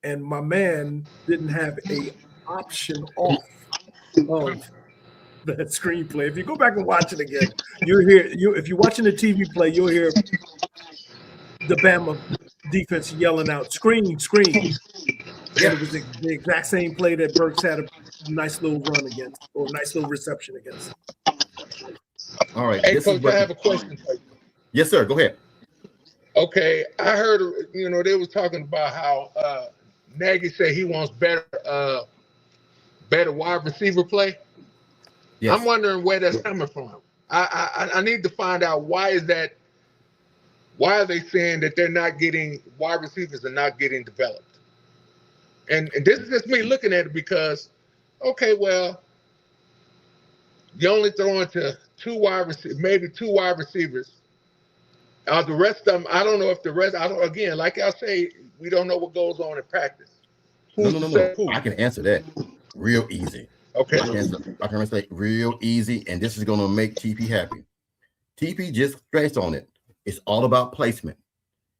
And my man didn't have a option off of that screenplay. If you go back and watch it again, you'll hear if you're watching the TV play, you'll hear the Bama defense yelling out, screen. Yeah. It was the exact same play that Burks had a nice little run against, or a nice little reception against. All right. Hey, Coach, I have a question for you. Yes, sir. Go ahead. Okay, I heard, they was talking about how Nagy said he wants better wide receiver play. Yes. I'm wondering where that's coming from. I need to find out why is that. Why are they saying that they're not getting wide receivers are not getting developed? And this is just me looking at it because, okay, well, you're only throwing to maybe two wide receivers. The rest of them, I don't know if the rest. Again, like I say, we don't know what goes on in practice. No. I can answer that real easy. Okay. I can answer that real easy, and this is going to make TP happy. TP just stressed on it. It's all about placement.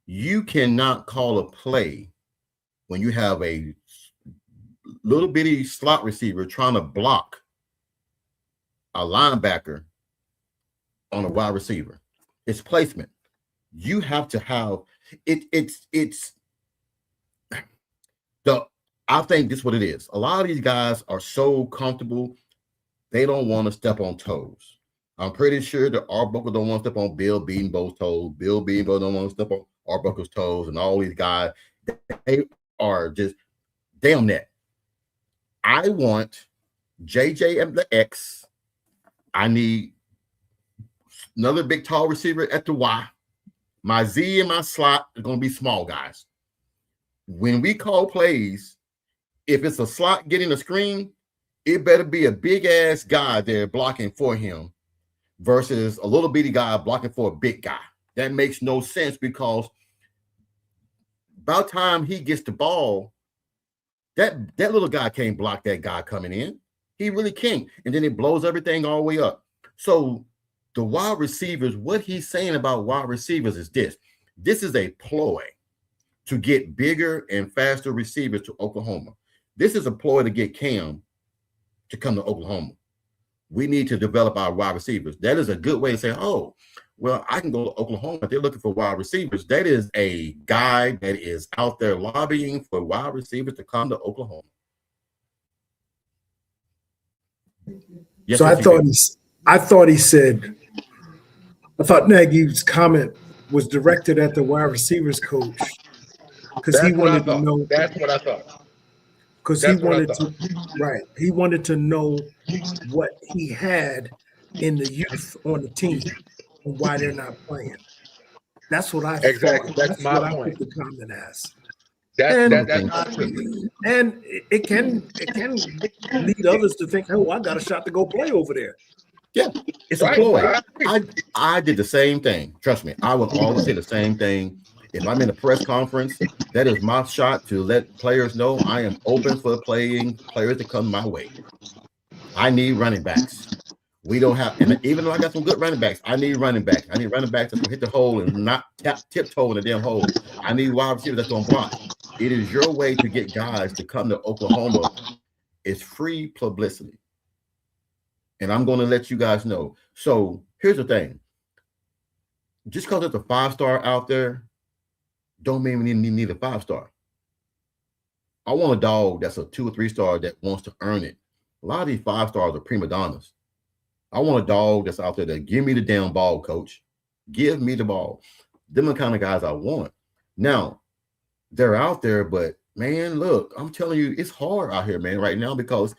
You cannot call a play when you have a little bitty slot receiver trying to block a linebacker on a wide receiver. It's placement. You have to have it. I think this is what it is. A lot of these guys are so comfortable, they don't want to step on toes. I'm pretty sure that Arbuckle don't want to step on Bill Bedenbaugh's toes. Bill Bedenbaugh don't want to step on Arbuckle's toes, and all these guys, they are just damn that. I want JJ and the X. I need another big tall receiver at the Y. My Z and my slot are going to be small guys. When we call plays, if it's a slot getting a screen, it better be a big ass guy there blocking for him versus a little bitty guy blocking for a big guy. That makes no sense because by the time he gets the ball, that little guy can't block that guy coming in. He really can't. And then it blows everything all the way up. So the wide receivers, what he's saying about wide receivers is this. This is a ploy to get bigger and faster receivers to Oklahoma. This is a ploy to get Cam to come to Oklahoma. We need to develop our wide receivers. That is a good way to say, oh, well, I can go to Oklahoma if they're looking for wide receivers. That is a guy that is out there lobbying for wide receivers to come to Oklahoma. Yes, so I thought Nagy's comment was directed at the wide receivers coach because he wanted to know. That's what I thought. Because he wanted to know what he had in the youth on the team and why they're not playing. That's what I exactly. thought. That's my what point. I put the comment as. And it can lead others to think, oh, I got a shot to go play over there. Yeah, it's a ploy. I did the same thing. Trust me, I would always say the same thing. If I'm in a press conference, that is my shot to let players know I am open for players to come my way. I need running backs. We don't have, and even though I got some good running backs, I need running backs. I need running backs that can hit the hole and not tiptoe in the damn hole. I need wide receivers that's going to block. It is your way to get guys to come to Oklahoma. It's free publicity. And I'm going to let you guys know. So here's the thing. Just because there's a 5-star out there, don't mean we need a 5-star. I want a dog that's a 2 or 3-star that wants to earn it. A lot of these 5-stars are prima donnas. I want a dog that's out there that give me the damn ball, coach. Give me the ball. Them are the kind of guys I want. Now, they're out there, but man, look, I'm telling you, it's hard out here, man, right now because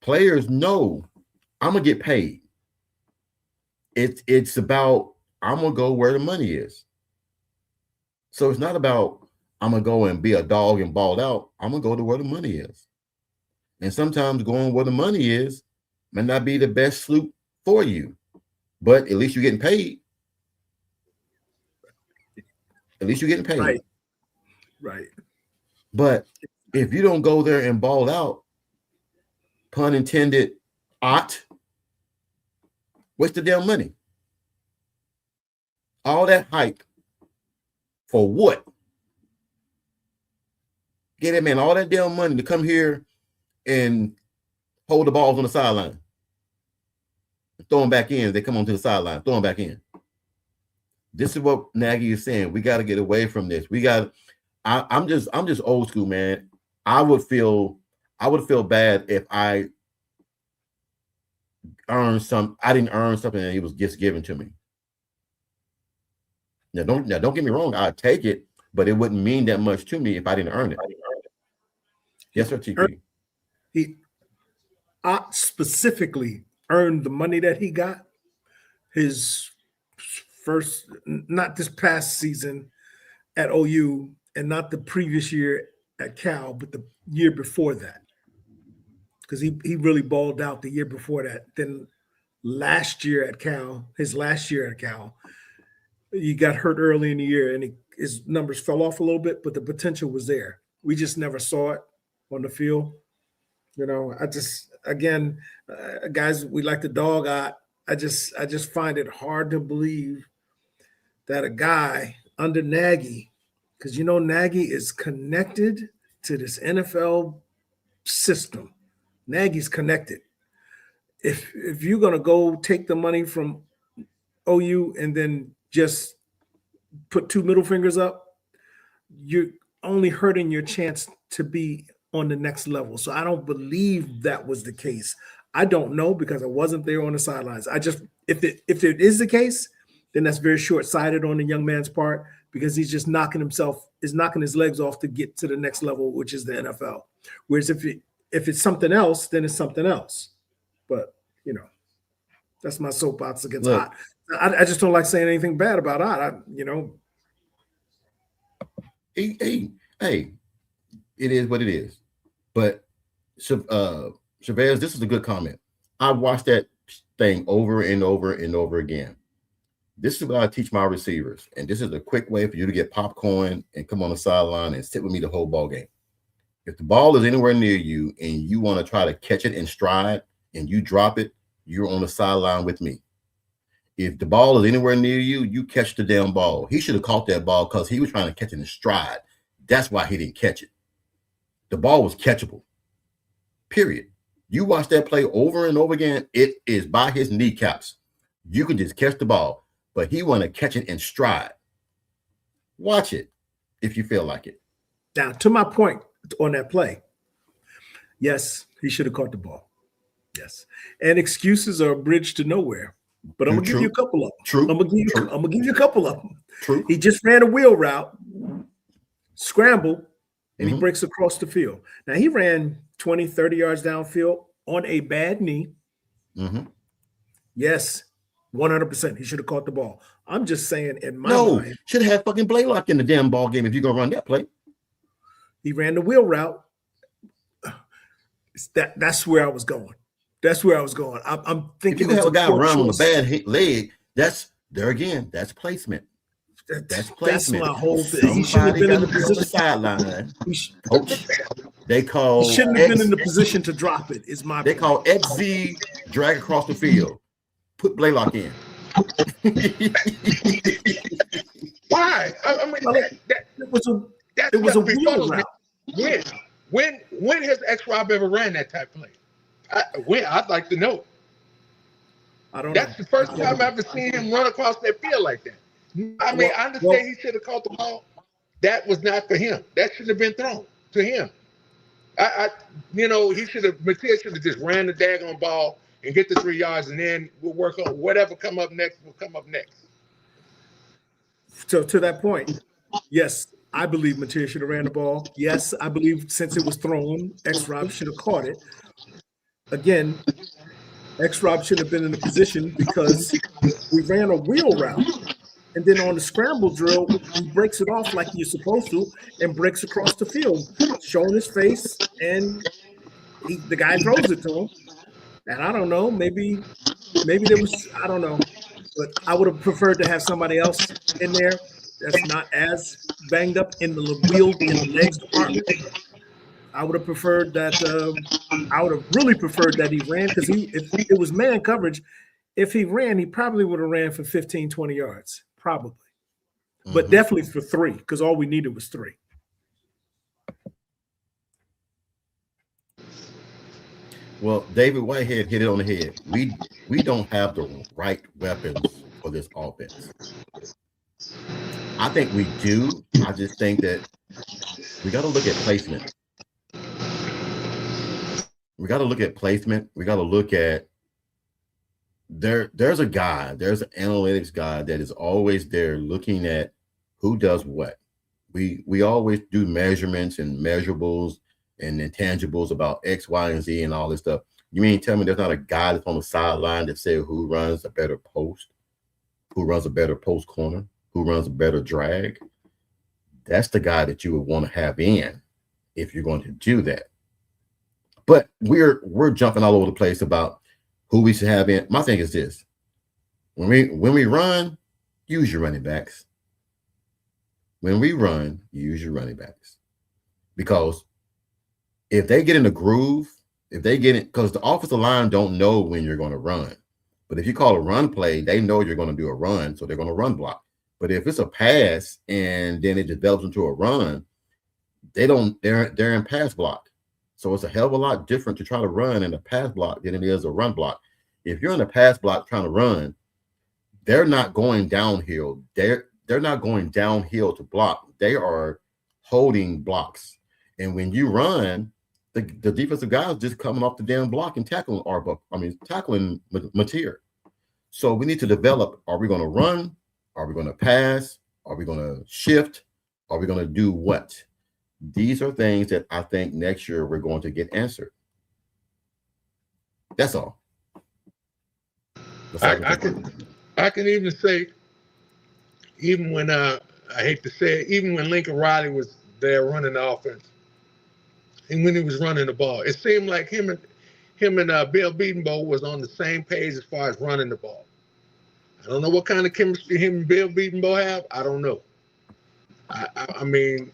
players know I'm gonna get paid. It's about I'm gonna go where the money is. So it's not about I'm gonna go and be a dog and ball out, I'm gonna go to where the money is. And sometimes going where the money is may not be the best sloop for you, but at least you're getting paid. At least you're getting paid. Right. Right. But if you don't go there and ball out, pun intended, what's the damn money? All that hype for what? Get it, man, all that damn money to come here and hold the balls on the sideline. Throw them back in. They come onto the sideline. Throw them back in. This is what Nagy is saying. We got to get away from this. I'm just old school, man. I would feel bad if I didn't earn something and it was just given to me. Now don't get me wrong. I'd take it, but it wouldn't mean that much to me if I didn't earn it. Yes, sir, TP. He specifically earned the money that he got. His first, not this past season at OU, and not the previous year at Cal, but the year before that, because he really balled out the year before that. Then last year at Cal, he got hurt early in the year, and his numbers fell off a little bit, but the potential was there. We just never saw it on the field. You know, guys, we like the dog. I just find it hard to believe that a guy under Nagy, because you know Nagy is connected to this NFL system. Nagy's connected. If you're gonna go take the money from OU and then just put two middle fingers up, you're only hurting your chance to be on the next level. So I don't believe that was the case. I don't know because I wasn't there on the sidelines. If it is the case, then that's very short-sighted on the young man's part, because he's just knocking his legs off to get to the next level, which is the NFL. Whereas if it's something else, then it's something else. But you know, that's my soapbox against Ott. I just don't like saying anything bad about Ott. Hey, it is what it is. But Chavez, this is a good comment. I watched that thing over and over and over again. This is what I teach my receivers, and this is a quick way for you to get popcorn and come on the sideline and sit with me the whole ball game. If the ball is anywhere near you and you want to try to catch it in stride and you drop it, you're on the sideline with me. If the ball is anywhere near you, you catch the damn ball. He should have caught that ball because he was trying to catch it in stride. That's why he didn't catch it. The ball was catchable, period. You watch that play over and over again, it is by his kneecaps. You can just catch the ball, but he want to catch it in stride. Watch it if you feel like it. Now, to my point on that play, yes, he should have caught the ball. Yes. And excuses are a bridge to nowhere. But I'm going to give you a couple of them. True. I'm going to give you a couple of them. True. He just ran a wheel route, scramble, and he breaks across the field. Now, he ran 20, 30 yards downfield on a bad knee. Mm-hmm. Yes, 100%. He should have caught the ball. I'm just saying in my mind. Should have had fucking Blaylock in the damn ball game if you're going to run that play. He ran the wheel route. That's where I was going. I'm thinking if you have a guy run on a bad leg, that's placement. That's placement. That's my whole thing. He should have been in the position sideline. They call. He shouldn't have been in the position to drop it. Is my. They call XZ drag across the field. Put Blaylock in. Why? I mean, it was a wheel route. When has X-Rob ever ran that type of play? I'd like to know. I don't know. That's the first time I've ever seen him run across that field like that. I mean, I understand he should have caught the ball. That was not for him. That should have been thrown to him. He should have. Matias should have just ran the daggone ball and get the 3 yards, and then we'll work on whatever come up next. Will come up next. So to that point, yes, I believe Matias should have ran the ball. Yes, I believe since it was thrown, X-Rob should have caught it. Again, X-Rob should have been in the position because we ran a wheel route. And then on the scramble drill, he breaks it off like you're supposed to and breaks across the field, showing his face, and the guy throws it to him. And I don't know, maybe there was, I don't know, but I would have preferred to have somebody else in there that's not as banged up in the wheel in the legs department. I would have preferred that. I would have really preferred that he ran, because if it was man coverage, if he ran, he probably would have ran for 15, 20 yards, probably. But definitely for 3, because all we needed was 3. Well, David Whitehead hit it on the head. We don't have the right weapons for this offense. I think we do. I just think that we got to look at placement. We got to look at placement. We got to look at there's an analytics guy that is always there looking at who does what. We always do measurements and measurables and intangibles about X, Y, and Z and all this stuff. You mean tell me there's not a guy that's on the sideline that says who runs a better post, who runs a better post corner, who runs a better drag? That's the guy that you would want to have in if you're going to do that. But we're jumping all over the place about who we should have in. My thing is this: when we run, use your running backs. When we run, use your running backs, because if they get in the groove, if they get in, because the offensive line don't know when you're going to run. But if you call a run play, they know you're going to do a run, so they're going to run block. But if it's a pass and then it develops into a run, they're in pass block. So it's a hell of a lot different to try to run in a pass block than it is a run block. If you're in a pass block trying to run, they're not going downhill. They're not going downhill to block. They are holding blocks. And when you run, the defensive guys just coming off the damn block and tackling Mateer. So we need to develop, are we going to run? Are we going to pass? Are we going to shift? Are we going to do what? These are things that I think next year we're going to get answered. That's all. I can even say, even when I hate to say it, even when Lincoln Riley was there running the offense, and when he was running the ball, it seemed like him and Bill Bedenbaugh was on the same page as far as running the ball. I don't know what kind of chemistry him and Bill Bedenbaugh have. I don't know. I mean,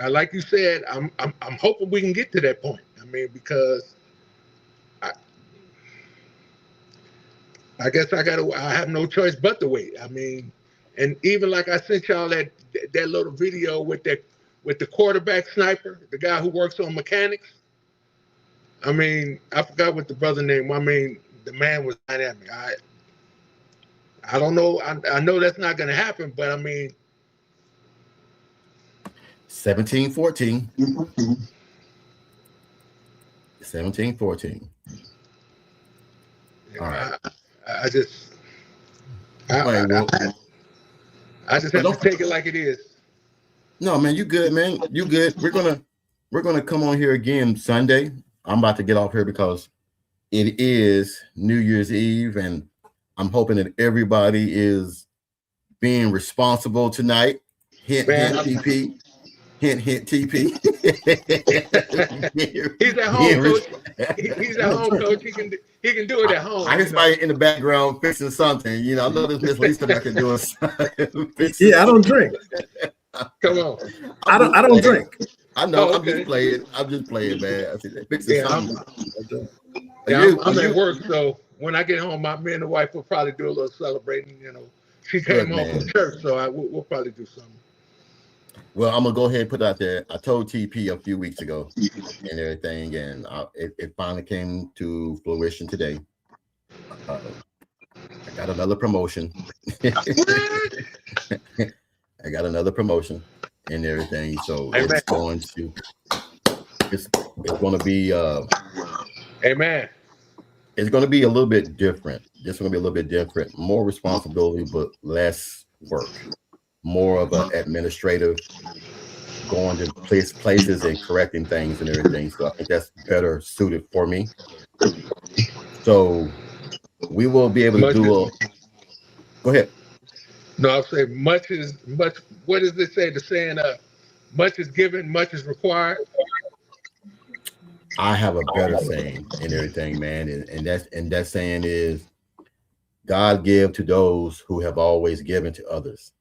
like you said, I'm hoping we can get to that point. I mean, because I guess I have no choice but to wait. I mean, and even like I sent y'all that little video with the quarterback sniper, the guy who works on mechanics. I mean, I forgot what the brother name. I mean, the man was dynamic. I don't know. I know that's not going to happen, but I mean, 17-14. 17-14. All right. I just have to take it like it is. No, man, you good, man. You good. We're gonna come on here again Sunday. I'm about to get off here because it is New Year's Eve, and I'm hoping that everybody is being responsible tonight. Hint, TP. Hint, TP. He's at home, coach. He's at home, coach. He can do it at home. I guess somebody in the background fixing something. You know, I know this Miss Lisa back there doing something. Yeah, I don't drink. Come on. I don't drink. I know. Oh, okay. I'm just playing, man. I see that fixing something. I'm at work, so when I get home, me and the wife will probably do a little celebrating. You know, she came home from church, so we'll probably do something. Well, I'm gonna go ahead and put it out there. I told TP a few weeks ago and everything, and it finally came to fruition today. I got another promotion. I got another promotion and everything, so it's going to be Amen. It's going to be a little bit different. It's going to be a little bit different, more responsibility, but less work. More of an administrative, going to places and correcting things and everything. So I think that's better suited for me. So we will be able to do a. Go ahead. No, I'll say much is much. What does it say? The saying, much is given, much is required. I have a better saying and everything, man, and that saying is, God give to those who have always given to others.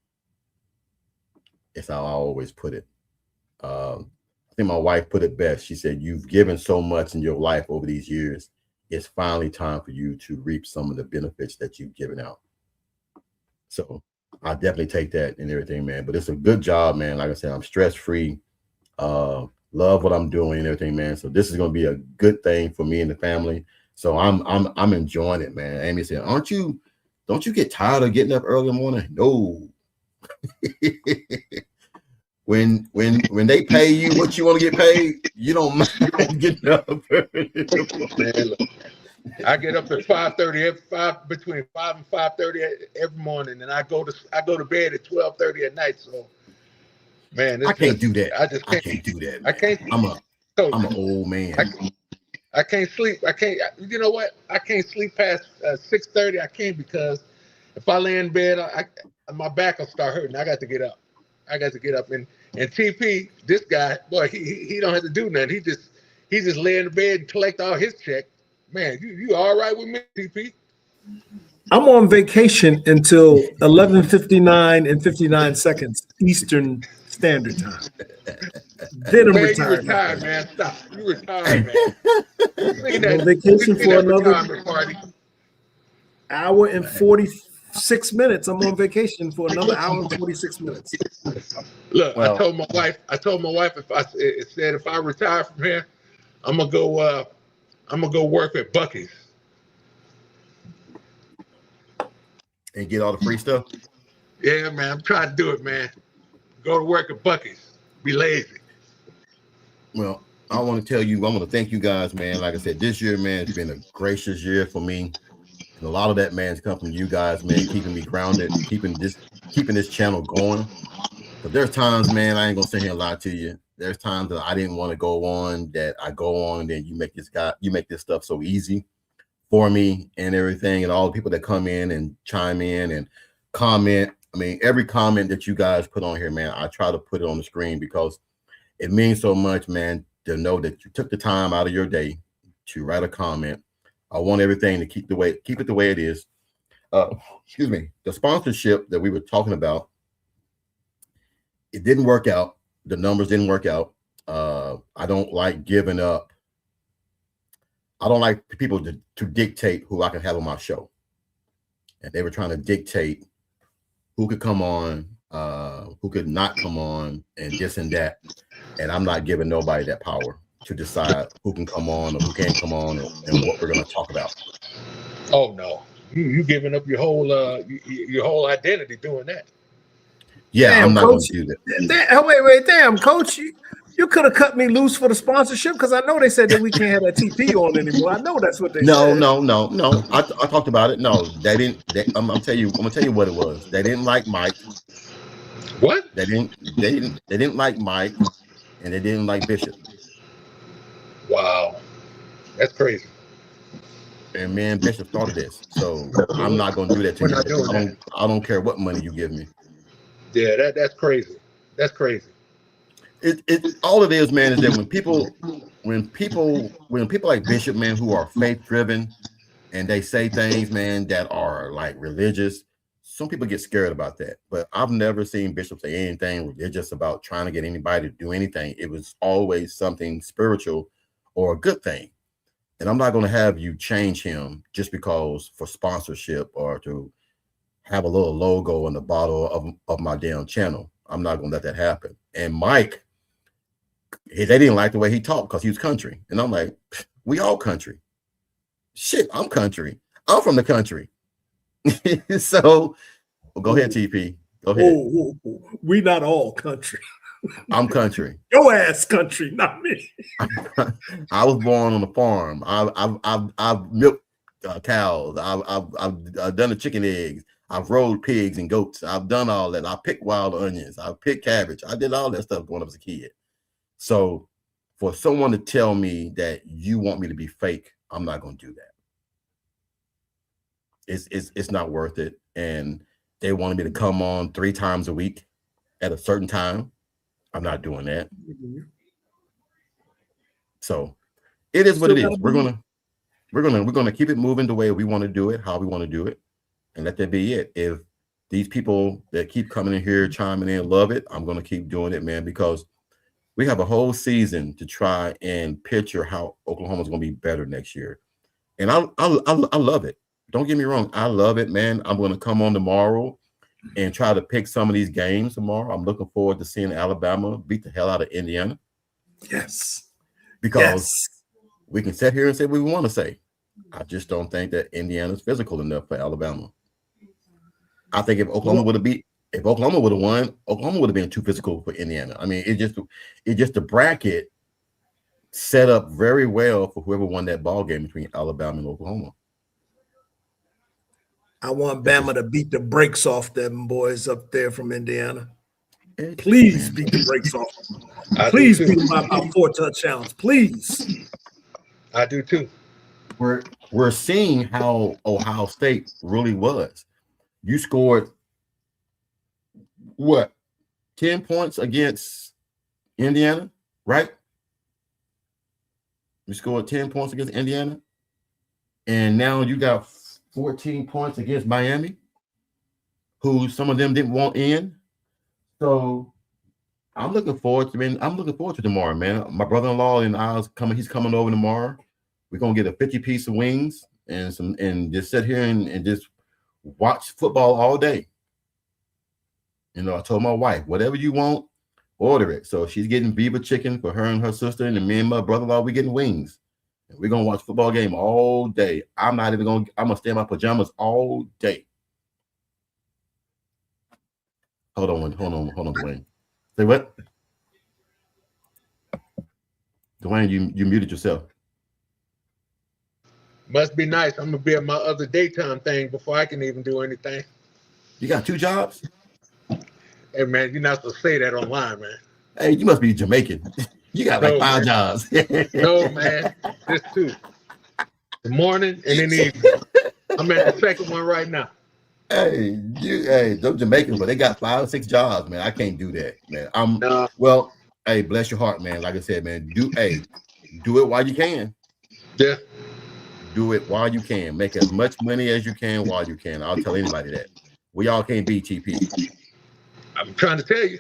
It's how I always put it. I think my wife put it best. She said, "You've given so much in your life over these years. It's finally time for you to reap some of the benefits that you've given out." So I definitely take that and everything, man. But it's a good job, man. Like I said, I'm stress-free. Love what I'm doing and everything, man. So this is going to be a good thing for me and the family. So I'm enjoying it, man. Amy said, don't you get tired of getting up early in the morning? No. when they pay you what you want to get paid, you don't mind getting up early. Man, look, I get up at 5:30 between 5 and 5:30 every morning, and I go to bed at 12:30 at night. So, man, I can't do that. I just can't do that. I can't. I'm an old man. I can't sleep. I can't. You know what? I can't sleep past 6:30. I can't, because if I lay in bed, my back will start hurting. I got to get up. And TP, this guy, boy, he don't have to do nothing. He just lay in the bed and collect all his check. Man, you all right with me, TP? I'm on vacation until 11:59 and 59 seconds Eastern Standard Time. Then I'm Man, retired. you retired, man. Stop. You retired, man. I'm on vacation for another hour and 46 minutes. I'm on vacation for another hour and 46 minutes. Look, well, I told my wife if I retire from here, I'm gonna go work at Buc-ee's and get all the free stuff. Yeah, man, I'm trying to do it, man. Go to work at Buc-ee's. Be lazy. Well, I want to tell you, I want to thank you guys, man. Like I said, this year, man, it's been a gracious year for me. And a lot of that, man, has come from you guys, man, keeping me grounded, keeping this channel going. But there's times, man, I ain't gonna sit here and lie to you. There's times that I didn't want to go on, that I go on, and then you make this stuff so easy for me and everything, and all the people that come in and chime in and comment. I mean, every comment that you guys put on here, man, I try to put it on the screen because it means so much, man, to know that you took the time out of your day to write a comment. I want everything to keep it the way it is. Excuse me. The sponsorship that we were talking about, it didn't work out. The numbers didn't work out. I don't like giving up. I don't like people to dictate who I can have on my show. And they were trying to dictate who could come on, who could not come on, and this and that. And I'm not giving nobody that power to decide who can come on or who can't come on and what we're going to talk about. Oh no, you giving up your whole identity doing that. Yeah, damn, I'm not going to do that. Wait, damn, Coach, you could have cut me loose for the sponsorship, because I know they said that we can't have that TP on anymore. I know that's what they said. No. I talked about it. No, they didn't. I'm gonna tell you what it was. They didn't like Mike. What? They didn't like Mike, and they didn't like Bishop. Wow, that's crazy. And man, Bishop started this, so I'm not gonna do that to you. I don't care what money you give me. Yeah, that's crazy. That's crazy. It all it is, man, is that when people like Bishop, man, who are faith driven, and they say things, man, that are like religious, some people get scared about that. But I've never seen Bishop say anything religious about trying to get anybody to do anything. It was always something spiritual or a good thing. And I'm not going to have you change him just because for sponsorship or to have a little logo on the bottom of my damn channel. I'm not going to let that happen. And Mike, they didn't like the way he talked because he was country. And I'm like, we all country. Shit, I'm country. I'm from the country. So well, go ahead, TP. Go ahead. Oh, we not all country. I'm country. Your ass country, not me. I was born on a farm. I've milked cows. I've done the chicken eggs. I've rolled pigs and goats. I've done all that. I picked wild onions. I picked cabbage. I did all that stuff growing up as a kid. So for someone to tell me that you want me to be fake, I'm not going to do that. It's not worth it. And they wanted me to come on 3 times a week at a certain time. I'm not doing that. So it is what it is. We're gonna keep it moving the way we want to do it, how we want to do it, and let that be it. If these people that keep coming in here, chiming in, love it, I'm gonna keep doing it, man, because we have a whole season to try and picture how Oklahoma's gonna be better next year. And I love it. Don't get me wrong, I love it, man. I'm gonna come on tomorrow and try to pick some of these games tomorrow. I'm looking forward to seeing Alabama beat the hell out of Indiana. Yes. Because we can sit here and say what we want to say. I just don't think that Indiana's physical enough for Alabama. I think if Oklahoma would have won, Oklahoma would have been too physical for Indiana. I mean, it just the bracket set up very well for whoever won that ball game between Alabama and Oklahoma. I want Bama to beat the brakes off them boys up there from Indiana. Please beat the brakes off them. Please beat them by about 4 touchdowns. Please. I do too. We're seeing how Ohio State really was. You scored what? 10 points against Indiana, right? You scored 10 points against Indiana, and now you got 14 points against Miami, who some of them didn't want in. So I'm looking forward to tomorrow, man. My brother-in-law and he's coming over tomorrow. We're gonna get a 50-piece of wings and just sit here and just watch football all day. You know, I told my wife, whatever you want, order it. So she's getting beaver chicken for her and her sister, and me and my brother-in-law, we're getting wings. And we're gonna watch football game all day. I'm gonna stay in my pajamas all day. Hold on, Dwayne. Say what? Dwayne, you muted yourself. Must be nice. I'm gonna be at my other daytime thing before I can even do anything. You got 2 jobs? Hey man, you're not supposed to say that online, man. Hey, you must be Jamaican. You got like 5 jobs. No, man. Just 2. The morning and in the evening. I'm at the second one right now. Hey, those Jamaicans, but they got 5 or 6 jobs, man. I can't do that, man. Well, hey, bless your heart, man. Like I said, man, do it while you can. Yeah. Do it while you can. Make as much money as you can while you can. I'll tell anybody that. We all can't beat TP. I'm trying to tell you.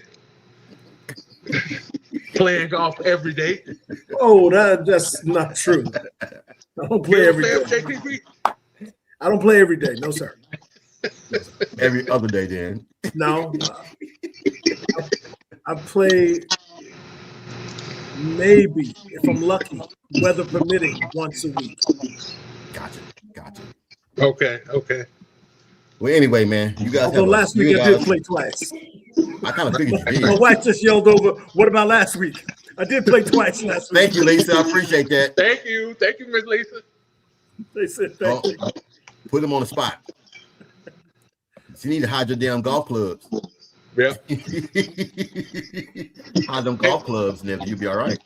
Playing golf every day. Oh, that's not true. I don't play every day. I don't play every day. No, sir. Every other day, then. No. I play maybe, if I'm lucky, weather permitting, once a week. Gotcha. Okay. Well, anyway, man, you guys. Although last week I did play twice. I kind of figured you did. My wife just yelled over, "What about last week?" I did play twice last week. Thank you, Lisa. I appreciate that. Thank you, Miss Lisa. They said thank you. Put them on the spot. You need to hide your damn golf clubs. Yeah. Hide them golf clubs, and you'll be all right.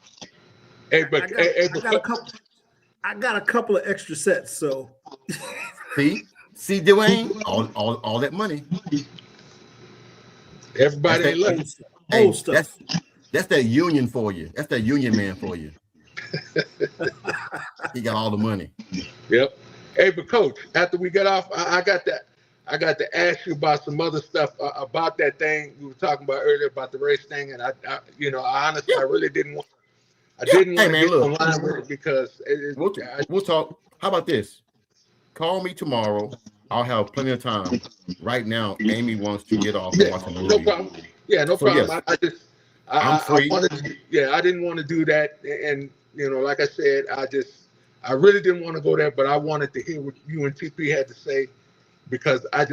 Hey, I got a couple of extra sets, so See, Dwayne, all that money. Everybody ain't looking. Old stuff. That's that union for you. That's that union man for you. He got all the money. Yep. Hey, but Coach, after we get off, I got to ask you about some other stuff about that thing we were talking about earlier about the race thing, and I honestly, I really didn't want. I didn't want to get online with it because we'll talk. How about this? Call me tomorrow. I'll have plenty of time. Right now, Amy wants to get off and watch a movie. No problem. Yeah, no problem. Yes. I'm free. I didn't want to do that, and like I said, I really didn't want to go there, but I wanted to hear what you and TP had to say because I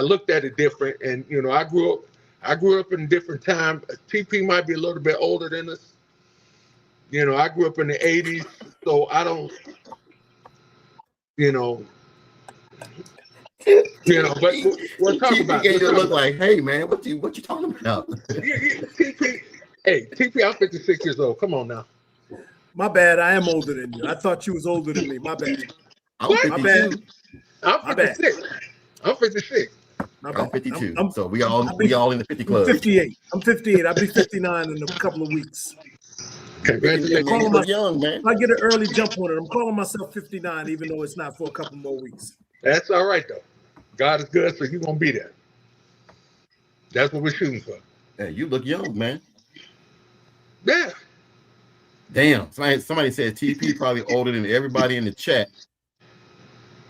looked at it different, and I grew up in a different time. TP might be a little bit older than us. I grew up in the 80s, so I don't. But we're talking about. TP look like, hey man, what you talking about? TP, TP, I'm 56 years old. Come on now. My bad. I am older than you. I thought you was older than me. My bad. I'm 52. My bad. I'm 56. I'm 56. I'm 52. So we all in the 50 I'm club. 58. I'm 58. I'll be 59 in a couple of weeks. Congratulations. Man, you look young, man. If I get an early jump on it, I'm calling myself 59, even though it's not for a couple more weeks. That's all right, though. God is good, so you're going to be there. That's what we're shooting for. Hey, you look young, man. Yeah. Damn. Somebody said TP probably older than everybody in the chat.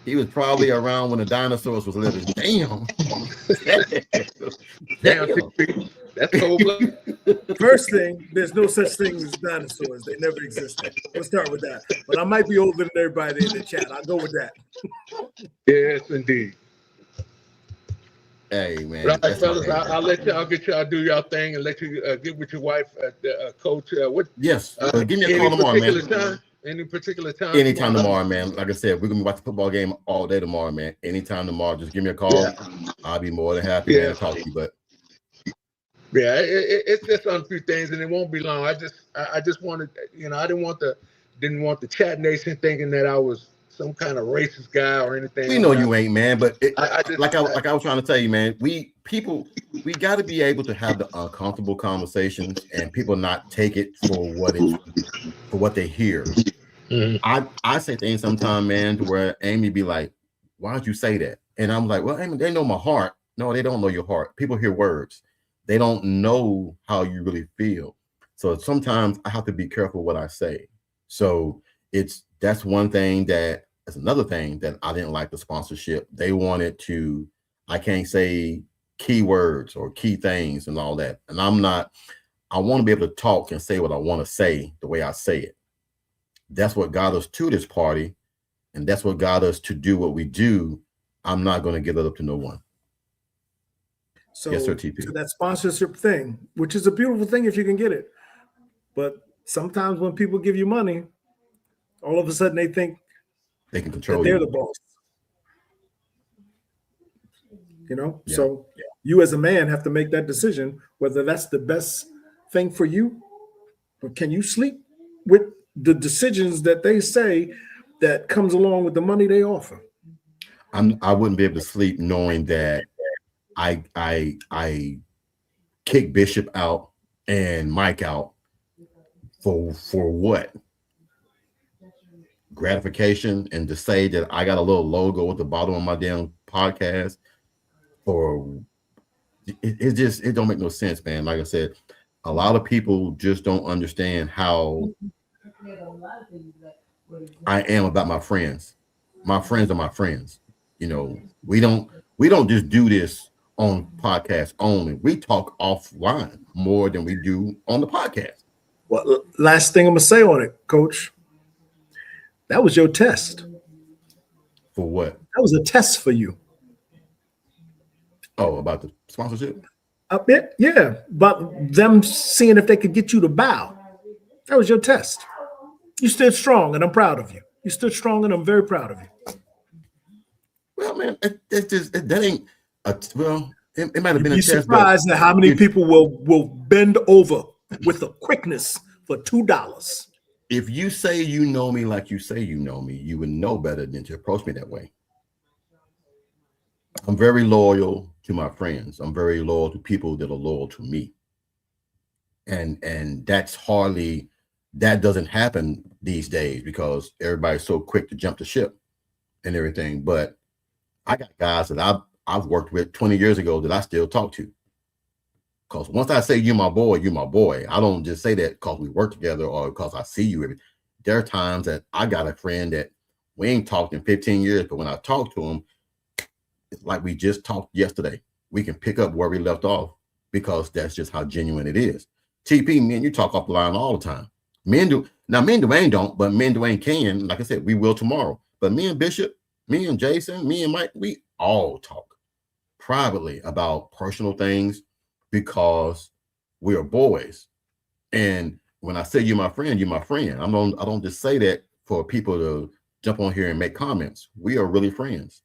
He was probably around when the dinosaurs was living. Damn. Damn, TP. That's cold blood. First thing, there's no such thing as dinosaurs. They never existed. Let's start with that. But I might be older than everybody in the chat. I'll go with that. Yes, indeed. Hey, man. But all right, fellas, I'll let y'all do y'all thing and let you get with your wife, Coach. Yes. Give me a call tomorrow, man. Any particular time? Anytime tomorrow, man. Like I said, we're gonna be watching the football game all day tomorrow, man. Anytime tomorrow, just give me a call. Yeah. I'll be more than happy man, to talk to you. But yeah, it's just on a few things, and it won't be long. I just wanted, I didn't want the chat nation thinking that I was some kind of racist guy or anything. We know you ain't, man. But I was trying to tell you, man. We got to be able to have the uncomfortable conversations, and people not take it for what they hear. Mm-hmm. I say things sometimes, man, to where Amy be like, "Why'd you say that?" And I'm like, "Well, Amy, they know my heart." No, they don't know your heart. People hear words. They don't know how you really feel. So sometimes I have to be careful what I say. So that's one thing that's another thing that I didn't like the sponsorship. They wanted to, I can't say keywords or key things and all that. And I want to be able to talk and say what I want to say the way I say it. That's what got us to this party. And that's what got us to do what we do. I'm not going to give it up to no one. So yes, sir, TP. To that sponsorship thing, which is a beautiful thing if you can get it. But sometimes when people give you money, all of a sudden they think they can control they're you. the boss. Yeah. So yeah. You as a man have to make that decision whether that's the best thing for you, or can you sleep with the decisions that they say that comes along with the money they offer? I wouldn't be able to sleep knowing that I kick Bishop out and Mike out for what? Gratification, and to say that I got a little logo at the bottom of my damn podcast, or it don't make no sense, man. Like I said, a lot of people just don't understand how I am about my friends. My friends are my friends. We don't just do this on podcast only. We talk offline more than we do on the podcast. Well, last thing I'm gonna say on it, Coach. That was your test. For what? That was a test for you. Oh, about the sponsorship? A bit, yeah. But them seeing if they could get you to bow. That was your test. You stood strong, and I'm proud of you. You stood strong, and I'm very proud of you. Well, man, that ain't. It might have been a test. You'd be surprised at how many people will bend over with a quickness for $2. If you say you know me like you say you know me, you would know better than to approach me that way. I'm very loyal to my friends. I'm very loyal to people that are loyal to me. And that doesn't happen these days because everybody's so quick to jump the ship and everything. But I got guys that I've worked with 20 years ago that I still talk to. Because once I say you're my boy, you're my boy. I don't just say that because we work together or because I see you. There are times that I got a friend that we ain't talked in 15 years, but when I talk to him, it's like we just talked yesterday. We can pick up where we left off because that's just how genuine it is. TP, me and you talk off the line all the time. Me and Dwayne don't, but me and Dwayne can. Like I said, we will tomorrow. But me and Bishop, me and Jason, me and Mike, we all talk privately about personal things because we are boys. And when I say you're my friend, you're my friend. I don't just say that for people to jump on here and make comments. We are really friends.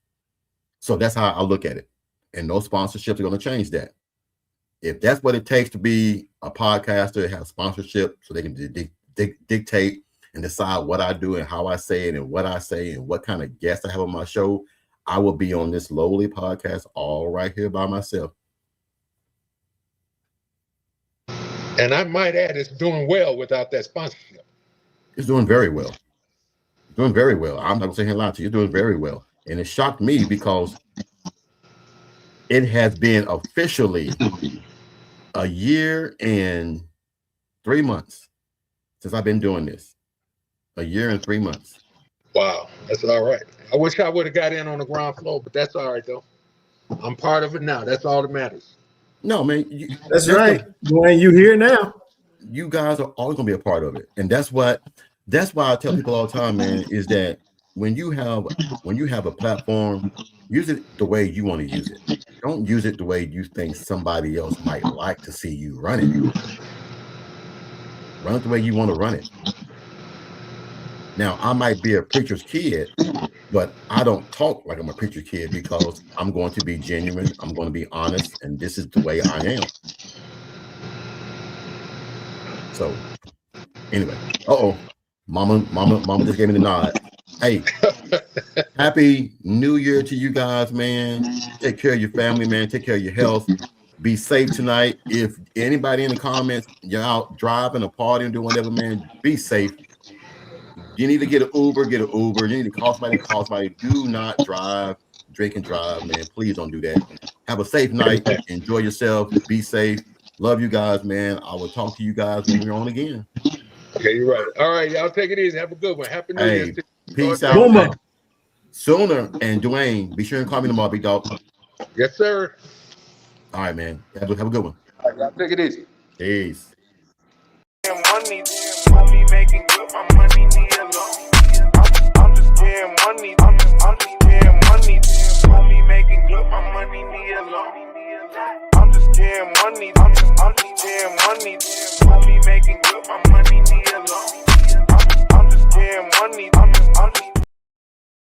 So that's how I look at it. And those sponsorships are going to change that. If that's what it takes to be a podcaster, have sponsorship so they can dictate and decide what I do and how I say it and what I say and what kind of guests I have on my show, I will be on this lowly podcast all right here by myself. And I might add, it's doing well without that sponsorship. It's doing very well. Doing very well. I'm not gonna say here lie to you. It's doing very well. And it shocked me because it has been officially a year and 3 months since I've been doing this. A year and 3 months. Wow, that's all right. I wish I would have got in on the ground floor, but that's all right though. I'm part of it now. That's all that matters. No, man. That's right. Dwayne, you here now. You guys are always gonna be a part of it. And that's why I tell people all the time, man, is that when you have a platform, use it the way you want to use it. Don't use it the way you think somebody else might like to see you run it. Run it the way you want to run it. Now, I might be a preacher's kid, but I don't talk like I'm a preacher's kid because I'm going to be genuine. I'm going to be honest, and this is the way I am. So, anyway, Mama just gave me the nod. Hey, happy New Year to you guys, man. Take care of your family, man. Take care of your health. Be safe tonight. If anybody in the comments, you're out driving or partying, doing whatever, man, be safe. You need to get an Uber, get an Uber. You need to call somebody, Do not drive, drink and drive, man. Please don't do that. Have a safe night. Enjoy yourself. Be safe. Love you guys, man. I will talk to you guys when we're on again. Okay, you're right. All right, y'all take it easy. Have a good one. Happy New Year. Peace out. Boomer. Sooner and Dwayne, be sure and call me tomorrow, big dog. Yes, sir. All right, man. Have a good one. All right, y'all take it easy. Peace. Money making good, my money need a loan. I'm just getting money. I'm just getting money. Money making good, my money need a loan. I'm just getting money. I'm just getting money. Money making good.